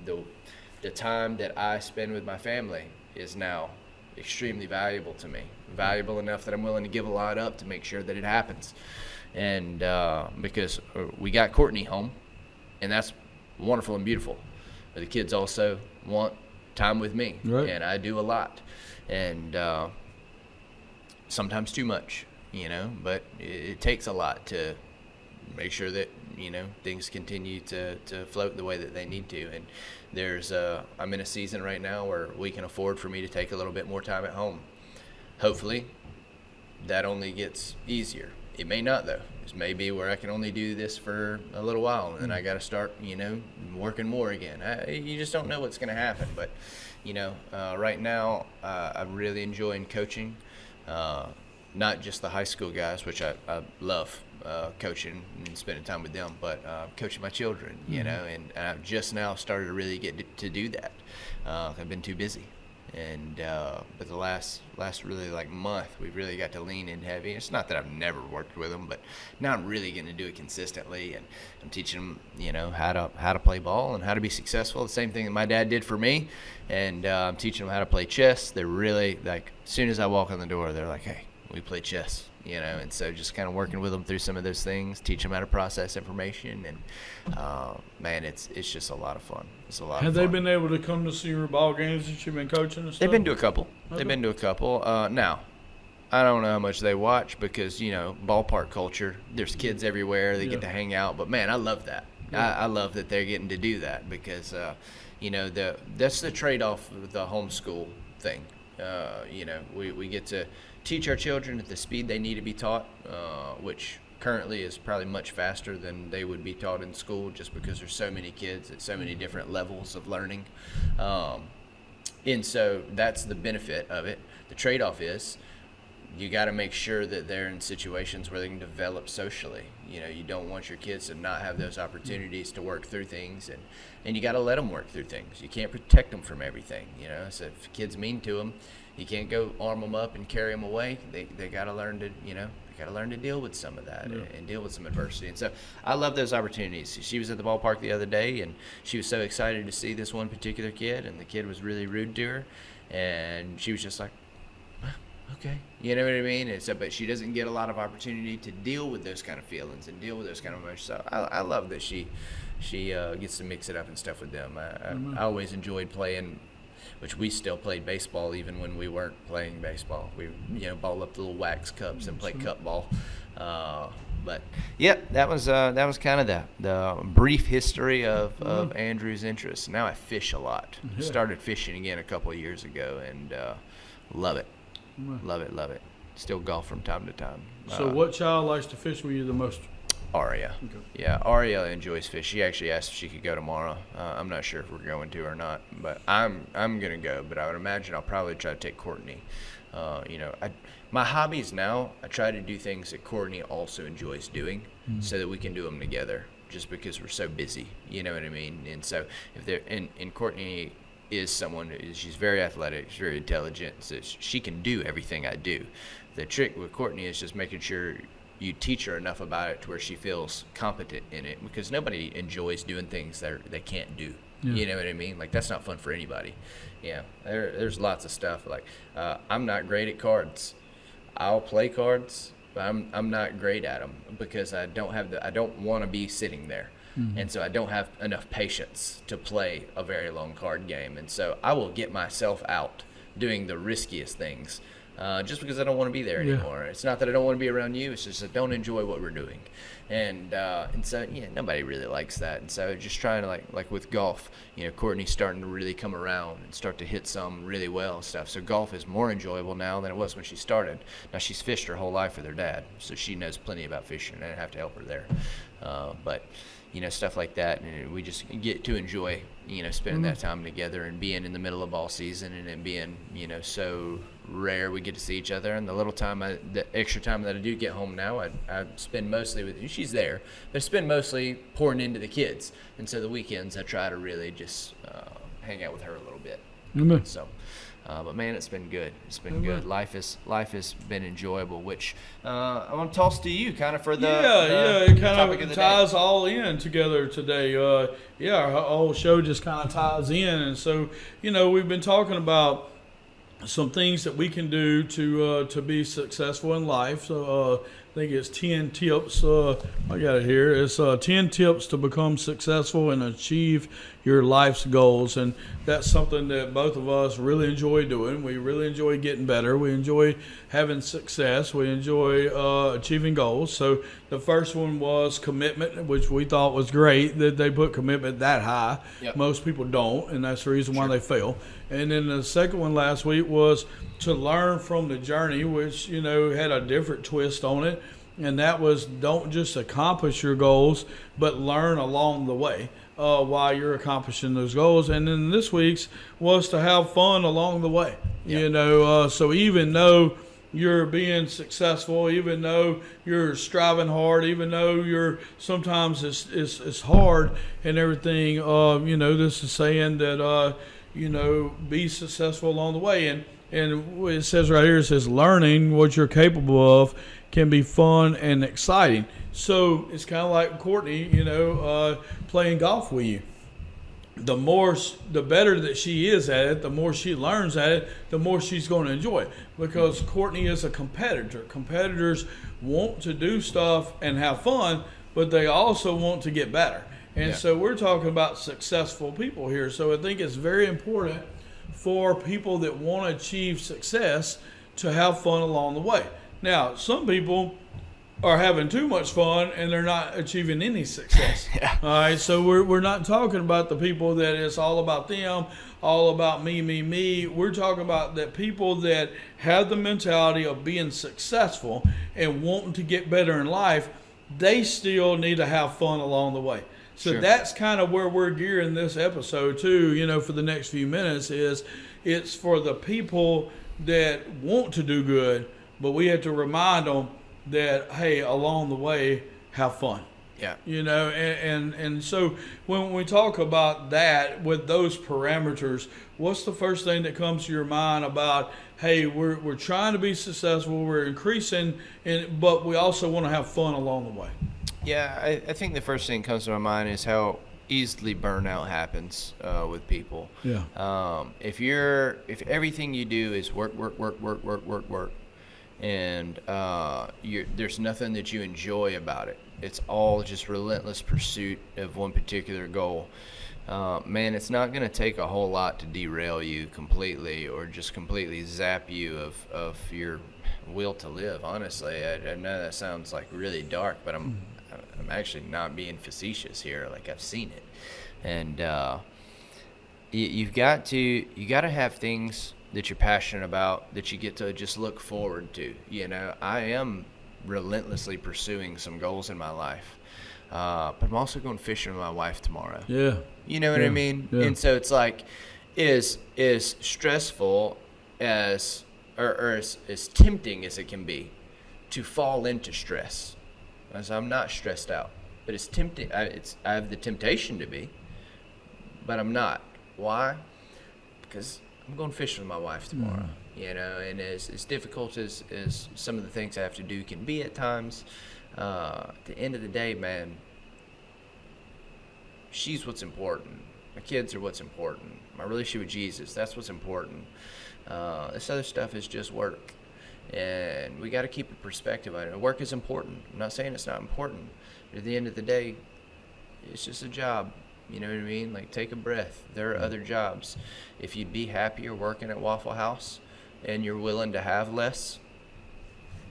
Speaker 1: the time that I spend with my family is now extremely valuable to me, valuable enough that I'm willing to give a lot up to make sure that it happens. And because we got Courtney home, and that's wonderful and beautiful, but the kids also want time with me,
Speaker 2: right.
Speaker 1: And I do a lot, and sometimes too much, but it takes a lot to make sure that things continue to float the way that they need to. And I'm in a season right now where we can afford for me to take a little bit more time at home. Hopefully that only gets easier. It may not, though. This may be where I can only do this for a little while, and then I got to start working more again. You just don't know what's going to happen. But right now I'm really enjoying coaching, not just the high school guys, which I love coaching and spending time with them, but coaching my children, and I've just now started to really get to do that. I've been too busy, and but the last really like month, we've really got to lean in heavy. It's not that I've never worked with them, but now I'm really going to do it consistently, and I'm teaching them, how to play ball and how to be successful. The same thing that my dad did for me, and I'm teaching them how to play chess. They're really like, as soon as I walk in the door, they're like, hey, we play chess, and so just kind of working with them through some of those things, teach them how to process information, and man, it's just a lot of fun. It's a lot of fun.
Speaker 2: Have they been able to come to see your ball games that you've been coaching and stuff?
Speaker 1: They've been to a couple.
Speaker 2: Okay.
Speaker 1: They've been to a couple. Now, I don't know how much they watch because, ballpark culture, there's kids everywhere. They get to hang out. But, man, I love that. Yeah. I love that they're getting to do that because, that's the trade-off with the homeschool thing. We get to teach our children at the speed they need to be taught, which currently is probably much faster than they would be taught in school, just because there's so many kids at so many different levels of learning. And so that's the benefit of it. The trade-off is you got to make sure that they're in situations where they can develop socially. You don't want your kids to not have those opportunities to work through things, and you got to let them work through things. You can't protect them from everything, So if a kid's mean to them, you can't go arm them up and carry them away. They got to learn to, to deal with some of that and deal with some adversity. And so I love those opportunities. She was at the ballpark the other day, and she was so excited to see this one particular kid, and the kid was really rude to her, and she was just like, okay, you know what I mean? And so, but she doesn't get a lot of opportunity to deal with those kind of feelings and deal with those kind of emotions. So I love that she gets to mix it up and stuff with them. I always enjoyed playing, which we still played baseball even when we weren't playing baseball. We ball up the little wax cups and play cup ball. But yeah, that was kind of the brief history of Andrew's interests. Now I fish a lot.
Speaker 2: Yeah.
Speaker 1: Started fishing again a couple of years ago, and love it. Love it. Still golf from time to time.
Speaker 2: So what child likes to fish with you the most?
Speaker 1: Aria.
Speaker 2: Okay.
Speaker 1: Yeah, Aria enjoys fish. She actually asked if she could go tomorrow. I'm not sure if we're going to or not, but I'm gonna go. But I would imagine I'll probably try to take Courtney. My hobbies now, I try to do things that Courtney also enjoys doing, so that we can do them together. Just because we're so busy, you know what I mean. And so if they're and Courtney is someone she's very athletic, she's very intelligent, so she can do everything I do. The trick with Courtney is just making sure you teach her enough about it to where she feels competent in it, because nobody enjoys doing things that they can't do. Yeah. You know what I mean? Like, that's not fun for anybody. Yeah, there's lots of stuff. Like, I'm not great at cards. I'll play cards, but I'm not great at them because I don't want to be sitting there. Mm-hmm. And so I don't have enough patience to play a very long card game. And so I will get myself out doing the riskiest things just because I don't want to be there anymore. It's not that I don't want to be around you. It's just I don't enjoy what we're doing. And so, nobody really likes that. And so just trying to, like with golf, Courtney's starting to really come around and start to hit some really well and stuff. So golf is more enjoyable now than it was when she started. Now, she's fished her whole life with her dad, so she knows plenty about fishing, and I have to help her there. But stuff like that, and we just get to enjoy, spending that time together and being in the middle of ball season, and it being, so rare we get to see each other. And the little time, the extra time that I do get home now, I spend mostly with, she's there, but I spend mostly pouring into the kids. And so the weekends, I try to really just hang out with her a little bit.
Speaker 2: Mm-hmm.
Speaker 1: So. But man, it's been good. It's been good. Life has been enjoyable. Which I want to toss to you, kind of for the
Speaker 2: it kind of ties all in together today. Our whole show just kind of ties in, and so we've been talking about some things that we can do to be successful in life. So I think it's 10 tips. I got it here. It's 10 tips to become successful and achieve your life's goals. And that's something that both of us really enjoy doing. We really enjoy getting better. We enjoy having success. We enjoy achieving goals. So the first one was commitment, which we thought was great that they put commitment that high. Yep. Most people don't, and that's the reason why they fail. And then the second one last week was to learn from the journey, which, had a different twist on it. And that was, don't just accomplish your goals, but learn along the way while you're accomplishing those goals. And then this week's was to have fun along the way. Yep. So even though you're being successful, even though you're striving hard, even though you're sometimes it's hard and everything, this is saying that, be successful along the way. And it says right here, it says learning what you're capable of can be fun and exciting. So it's kind of like Courtney, playing golf with you. The better that she is at it, the more she learns at it, the more she's going to enjoy it. Because Courtney is a competitor. Competitors want to do stuff and have fun, but they also want to get better. And so we're talking about successful people here. So I think it's very important for people that want to achieve success to have fun along the way. Now, some people are having too much fun and they're not achieving any success. All right, so we're not talking about the people that it's all about them, all about me. We're talking about that people that have the mentality of being successful and wanting to get better in life, they still need to have fun along the way. So that's kind of where we're gearing this episode too, for the next few minutes is it's for the people that want to do good, but we have to remind them that, hey, along the way, have fun.
Speaker 1: Yeah.
Speaker 2: And so when we talk about that with those parameters, what's the first thing that comes to your mind about, hey, we're trying to be successful, we're increasing, but we also want to have fun along the way?
Speaker 1: Yeah, I think the first thing that comes to my mind is how easily burnout happens with people.
Speaker 2: Yeah.
Speaker 1: If everything you do is work, and there's nothing that you enjoy about it, it's all just relentless pursuit of one particular goal. Man, it's not going to take a whole lot to derail you completely or just completely zap you of your will to live. Honestly, I know that sounds like really dark, but I'm actually not being facetious here. Like, I've seen it, and you got to have things that you're passionate about that you get to just look forward to. I am relentlessly pursuing some goals in my life, but I'm also going fishing with my wife tomorrow.
Speaker 2: Yeah.
Speaker 1: You know what I mean? Yeah. And so it's like, is stressful as or as tempting as it can be to fall into stress. As I'm not stressed out, but it's tempting. I have the temptation to be, but I'm not. Why? because I'm going fishing with my wife tomorrow, you know, and as difficult as some of the things I have to do can be at times, at the end of the day, man, she's what's important. My kids are what's important. My relationship with Jesus, that's what's important. This other stuff is just work. And we got to keep a perspective on it. Work is important. I'm not saying it's not important. But at the end of the day, it's just a job. You know what I mean? Like, take a breath. There are other jobs. If you'd be happier working at Waffle House and you're willing to have less,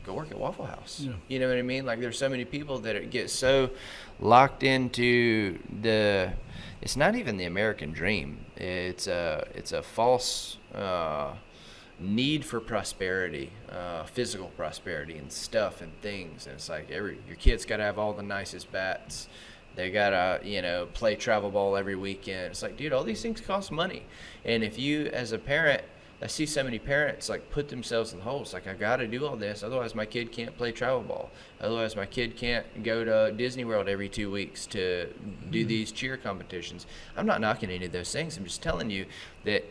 Speaker 1: go work at Waffle House. Yeah. You know what I mean? Like, there's so many people that get so locked into it's not even the American dream. It's a false need for prosperity, physical prosperity and stuff and things. And it's like your kid's got to have all the nicest bats. They got to, play travel ball every weekend. It's like, dude, all these things cost money. And if you, as a parent, I see so many parents like put themselves in the hole. It's like, I got to do all this. Otherwise, my kid can't play travel ball. Otherwise, my kid can't go to Disney World every 2 weeks to do these cheer competitions. I'm not knocking any of those things. I'm just telling you that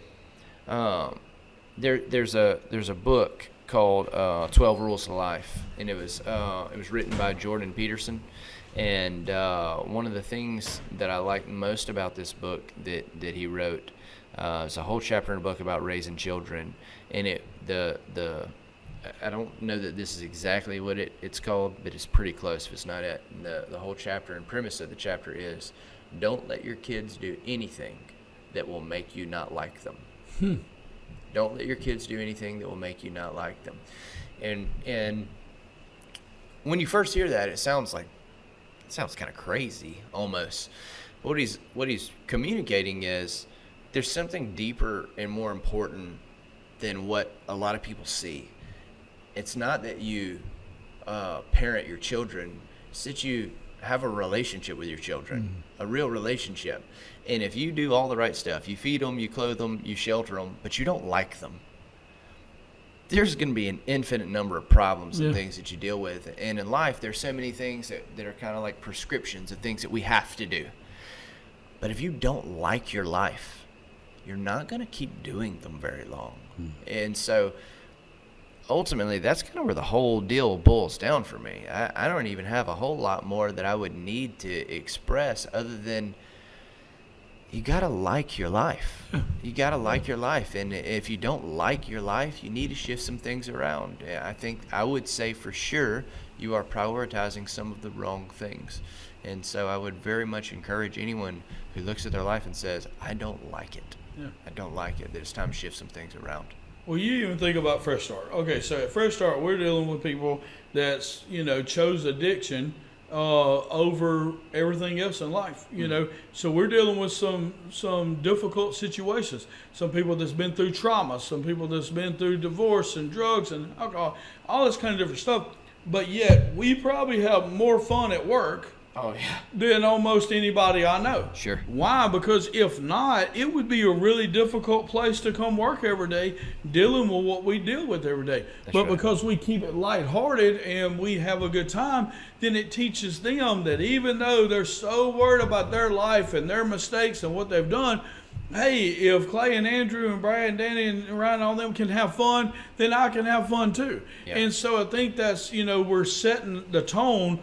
Speaker 1: there's a book called 12 Rules to Life, and it was written by Jordan Peterson. And one of the things that I like most about this book that he wrote, it's a whole chapter in a book about raising children, and I don't know that this is exactly what it's called, but it's pretty close if it's not it. The whole chapter and premise of the chapter is, don't let your kids do anything that will make you not like them. Don't let your kids do anything that will make you not like them. And when you first hear that, it sounds kind of crazy almost. What he's communicating is there's something deeper and more important than what a lot of people see. It's not that you parent your children, it's that you have a relationship with your children, a real relationship. And if you do all the right stuff, you feed them, you clothe them, you shelter them, but you don't like them, there's going to be an infinite number of problems and things that you deal with. And in life, there's so many things that are kind of like prescriptions of things that we have to do. But if you don't like your life, you're not going to keep doing them very long. And so ultimately, that's kind of where the whole deal boils down for me. I don't even have a whole lot more that I would need to express other than you got to like your life. You got to like your life. And if you don't like your life, you need to shift some things around. I would say for sure you are prioritizing some of the wrong things. And so I would very much encourage anyone who looks at their life and says, I don't like it. I don't like it, that it's time to shift some things around.
Speaker 2: Well, you even think about Fresh Start. Okay, so at Fresh Start, we're dealing with people that's, chose addiction over everything else in life, So we're dealing with some difficult situations. Some people that's been through trauma, some people that's been through divorce and drugs and alcohol, all this kind of different stuff. But yet we probably have more fun at work than almost anybody I know.
Speaker 1: Sure.
Speaker 2: Why? Because if not, it would be a really difficult place to come work every day dealing with what we deal with every day. But because we keep it lighthearted and we have a good time, then it teaches them that even though they're so worried about their life and their mistakes and what they've done, hey, if Clay and Andrew and Brad and Danny and Ryan, all them can have fun, then I can have fun too. Yeah. And so I think that's, we're setting the tone,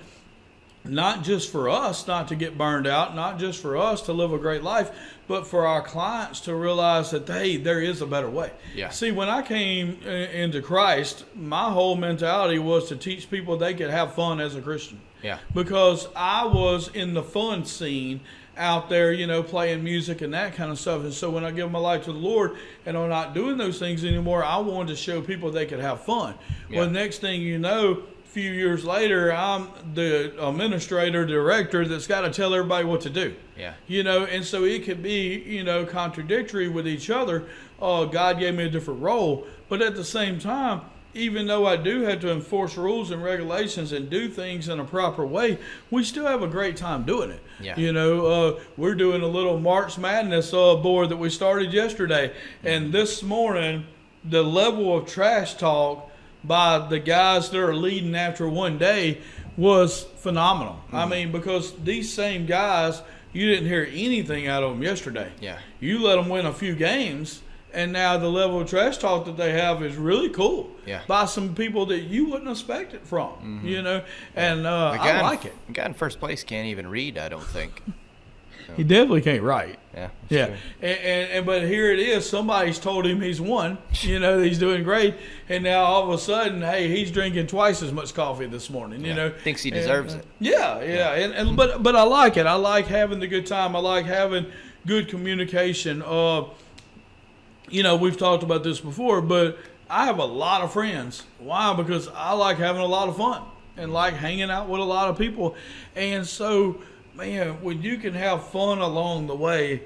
Speaker 2: not just for us not to get burned out, not just for us to live a great life, but for our clients to realize that, hey, there is a better way.
Speaker 1: Yeah.
Speaker 2: See, when I came into Christ, my whole mentality was to teach people they could have fun as a Christian.
Speaker 1: Yeah.
Speaker 2: Because I was in the fun scene out there, playing music and that kind of stuff. And so when I give my life to the Lord and I'm not doing those things anymore, I wanted to show people they could have fun. Yeah. Well, next thing you know, a few years later, I'm the administrator, director that's got to tell everybody what to do.
Speaker 1: Yeah.
Speaker 2: And so it could be, contradictory with each other. God gave me a different role. But at the same time, even though I do have to enforce rules and regulations and do things in a proper way, we still have a great time doing it.
Speaker 1: Yeah.
Speaker 2: We're doing a little March Madness board that we started yesterday. And this morning, the level of trash talk by the guys that are leading after one day was phenomenal. Mm-hmm. I mean, because these same guys, you didn't hear anything out of them yesterday.
Speaker 1: Yeah.
Speaker 2: You let them win a few games, And now the level of trash talk that they have is really cool.
Speaker 1: Yeah.
Speaker 2: By some people that you wouldn't expect it from, and I like it.
Speaker 1: The guy in first place can't even read, I don't think.
Speaker 2: He definitely can't write.
Speaker 1: Yeah.
Speaker 2: Yeah. And but here it is. Somebody's told him he's won, that he's doing great. And now all of a sudden, hey, he's drinking twice as much coffee this morning,
Speaker 1: Thinks he deserves it.
Speaker 2: Yeah. And but I like it. I like having the good time. I like having good communication. We've talked about this before, but I have a lot of friends. Why? Because I like having a lot of fun and like hanging out with a lot of people. And so, man, when you can have fun along the way,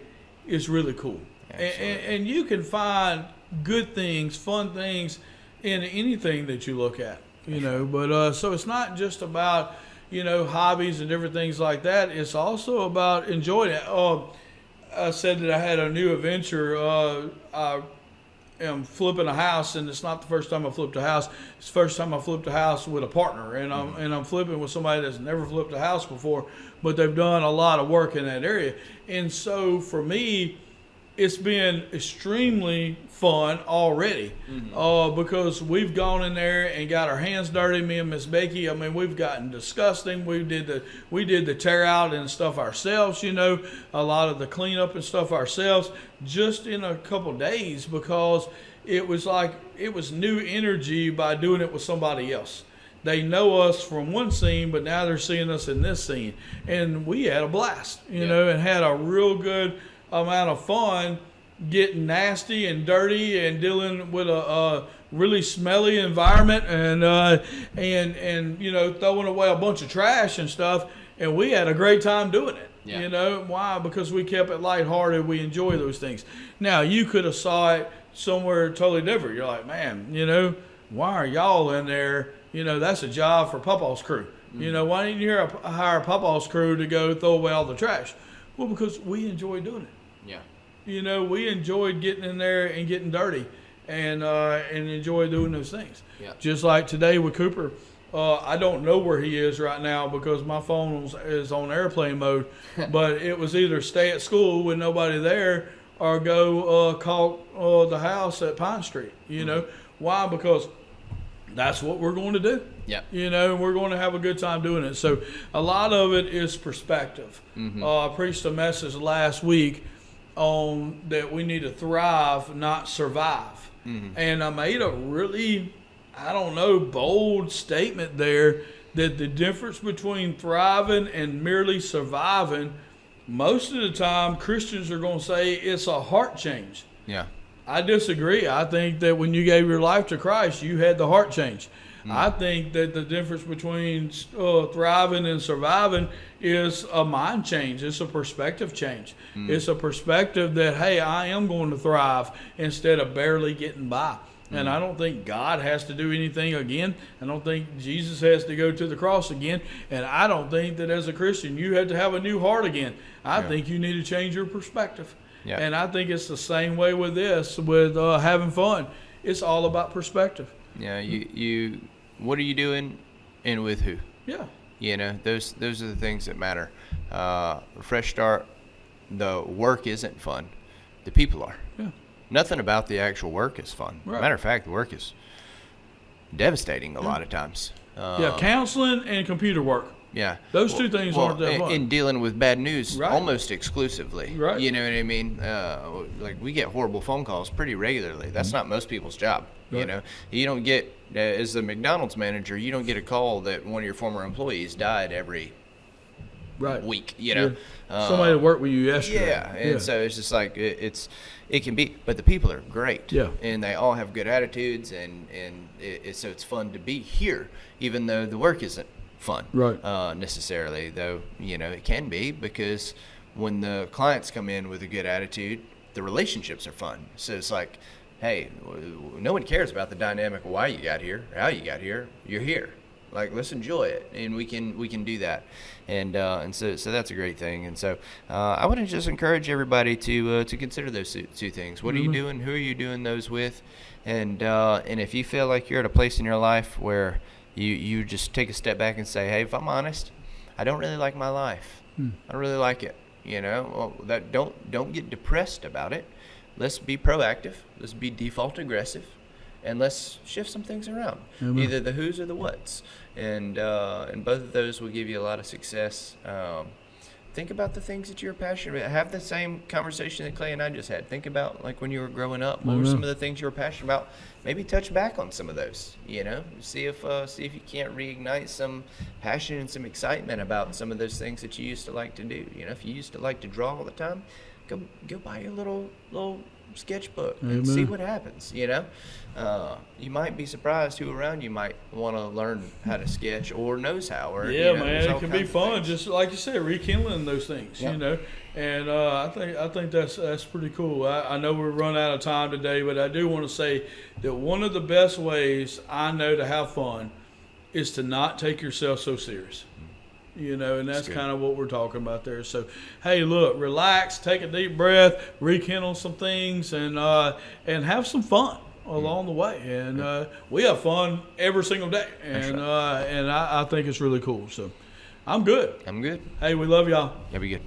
Speaker 2: it's really cool. And you can find good things, fun things in anything that you look at, But so it's not just about, hobbies and different things like that. It's also about enjoying it. I said that I had a new adventure. I am flipping a house, and it's not the first time I flipped a house. It's the first time I flipped a house with a partner, and I'm flipping with somebody that's never flipped a house before, but they've done a lot of work in that area. And so for me, it's been extremely fun already, because we've gone in there and got our hands dirty. Me and Miss Becky. I mean, we've gotten disgusting. We did the tear out and stuff ourselves. A lot of the cleanup and stuff ourselves, just in a couple days, because it was new energy by doing it with somebody else. They know us from one scene, but now they're seeing us in this scene, and we had a blast, and had a real good amount of fun getting nasty and dirty and dealing with a really smelly environment and throwing away a bunch of trash and stuff, and we had a great time doing it. Why? Because we kept it lighthearted. We enjoy those things. Now, you could have saw it somewhere totally different. You're like, man, why are y'all in there? That's a job for Papa's crew. Why didn't you hire Papa's crew to go throw away all the trash? Well, because we enjoy doing it. Yeah. We enjoyed getting in there and getting dirty and enjoy doing those things. Yeah. Just like today with Cooper. I don't know where he is right now because my phone is on airplane mode, but it was either stay at school with nobody there or go call the house at Pine Street. Why? Because that's what we're going to do. Yeah. We're going to have a good time doing it. So a lot of it is perspective. I preached a message last week on that we need to thrive, not survive. And I made a really, bold statement there that the difference between thriving and merely surviving, most of the time Christians are going to say it's a heart change. Yeah. I disagree. I think that when you gave your life to Christ, you had the heart change. I think that the difference between thriving and surviving is a mind change. It's a perspective change. It's a perspective that, hey, I am going to thrive instead of barely getting by. And I don't think God has to do anything again. I don't think Jesus has to go to the cross again. And I don't think that as a Christian you have to have a new heart again. I think you need to change your perspective. Yeah. And I think it's the same way with this, with having fun. It's all about perspective.
Speaker 1: Yeah, you what are you doing and with who? Yeah. Those are the things that matter. Fresh start, the work isn't fun. The people are. Yeah. Nothing about the actual work is fun. Right. Matter of fact, the work is devastating a lot of times.
Speaker 2: Counseling and computer work.
Speaker 1: Yeah.
Speaker 2: Those two things aren't that fun.
Speaker 1: In dealing with bad news almost exclusively.
Speaker 2: Right.
Speaker 1: You know what I mean? Like we get horrible phone calls pretty regularly. That's not most people's job. Right. You don't get, as the McDonald's manager, you don't get a call that one of your former employees died every week.
Speaker 2: Somebody that worked with you yesterday.
Speaker 1: Yeah. And so it's just like it can be, but the people are great. Yeah. And they all have good attitudes, and so it's fun to be here, even though the work isn't fun necessarily, though it can be, because when the clients come in with a good attitude, the relationships are fun. So it's like, hey, no one cares about the dynamic of why you got here, how you got here. You're here. Like, let's enjoy it, and we can do that, and so that's a great thing. And so I would just encourage everybody to consider those two things. What are you doing? Who are you doing those with? And if you feel like you're at a place in your life where you just take a step back and say, hey, if I'm honest, I don't really like my life. I don't really like it. Well, that don't get depressed about it, let's be proactive. Let's be default aggressive. And let's shift some things around, either the who's or the what's. And both of those will give you a lot of success. Think about the things that you're passionate about. Have the same conversation that Clay and I just had. Think about, like, when you were growing up, what were some of the things you were passionate about? Maybe touch back on some of those, see if you can't reignite some passion and some excitement about some of those things that you used to like to do. If you used to like to draw all the time, go buy your little sketchbook and see what happens. You might be surprised who around you might want to learn how to sketch or knows how. Or
Speaker 2: man, it can be fun, just like you said, rekindling those things. And I think that's pretty cool. I know we're running out of time today, but I do want to say that one of the best ways I know to have fun is to not take yourself so serious. And that's kind of what we're talking about there. So, hey, look, relax, take a deep breath, rekindle some things, and have some fun along the way. And we have fun every single day, and I think it's really cool. So, I'm good.
Speaker 1: I'm good.
Speaker 2: Hey, we love y'all.
Speaker 1: Yeah, be good.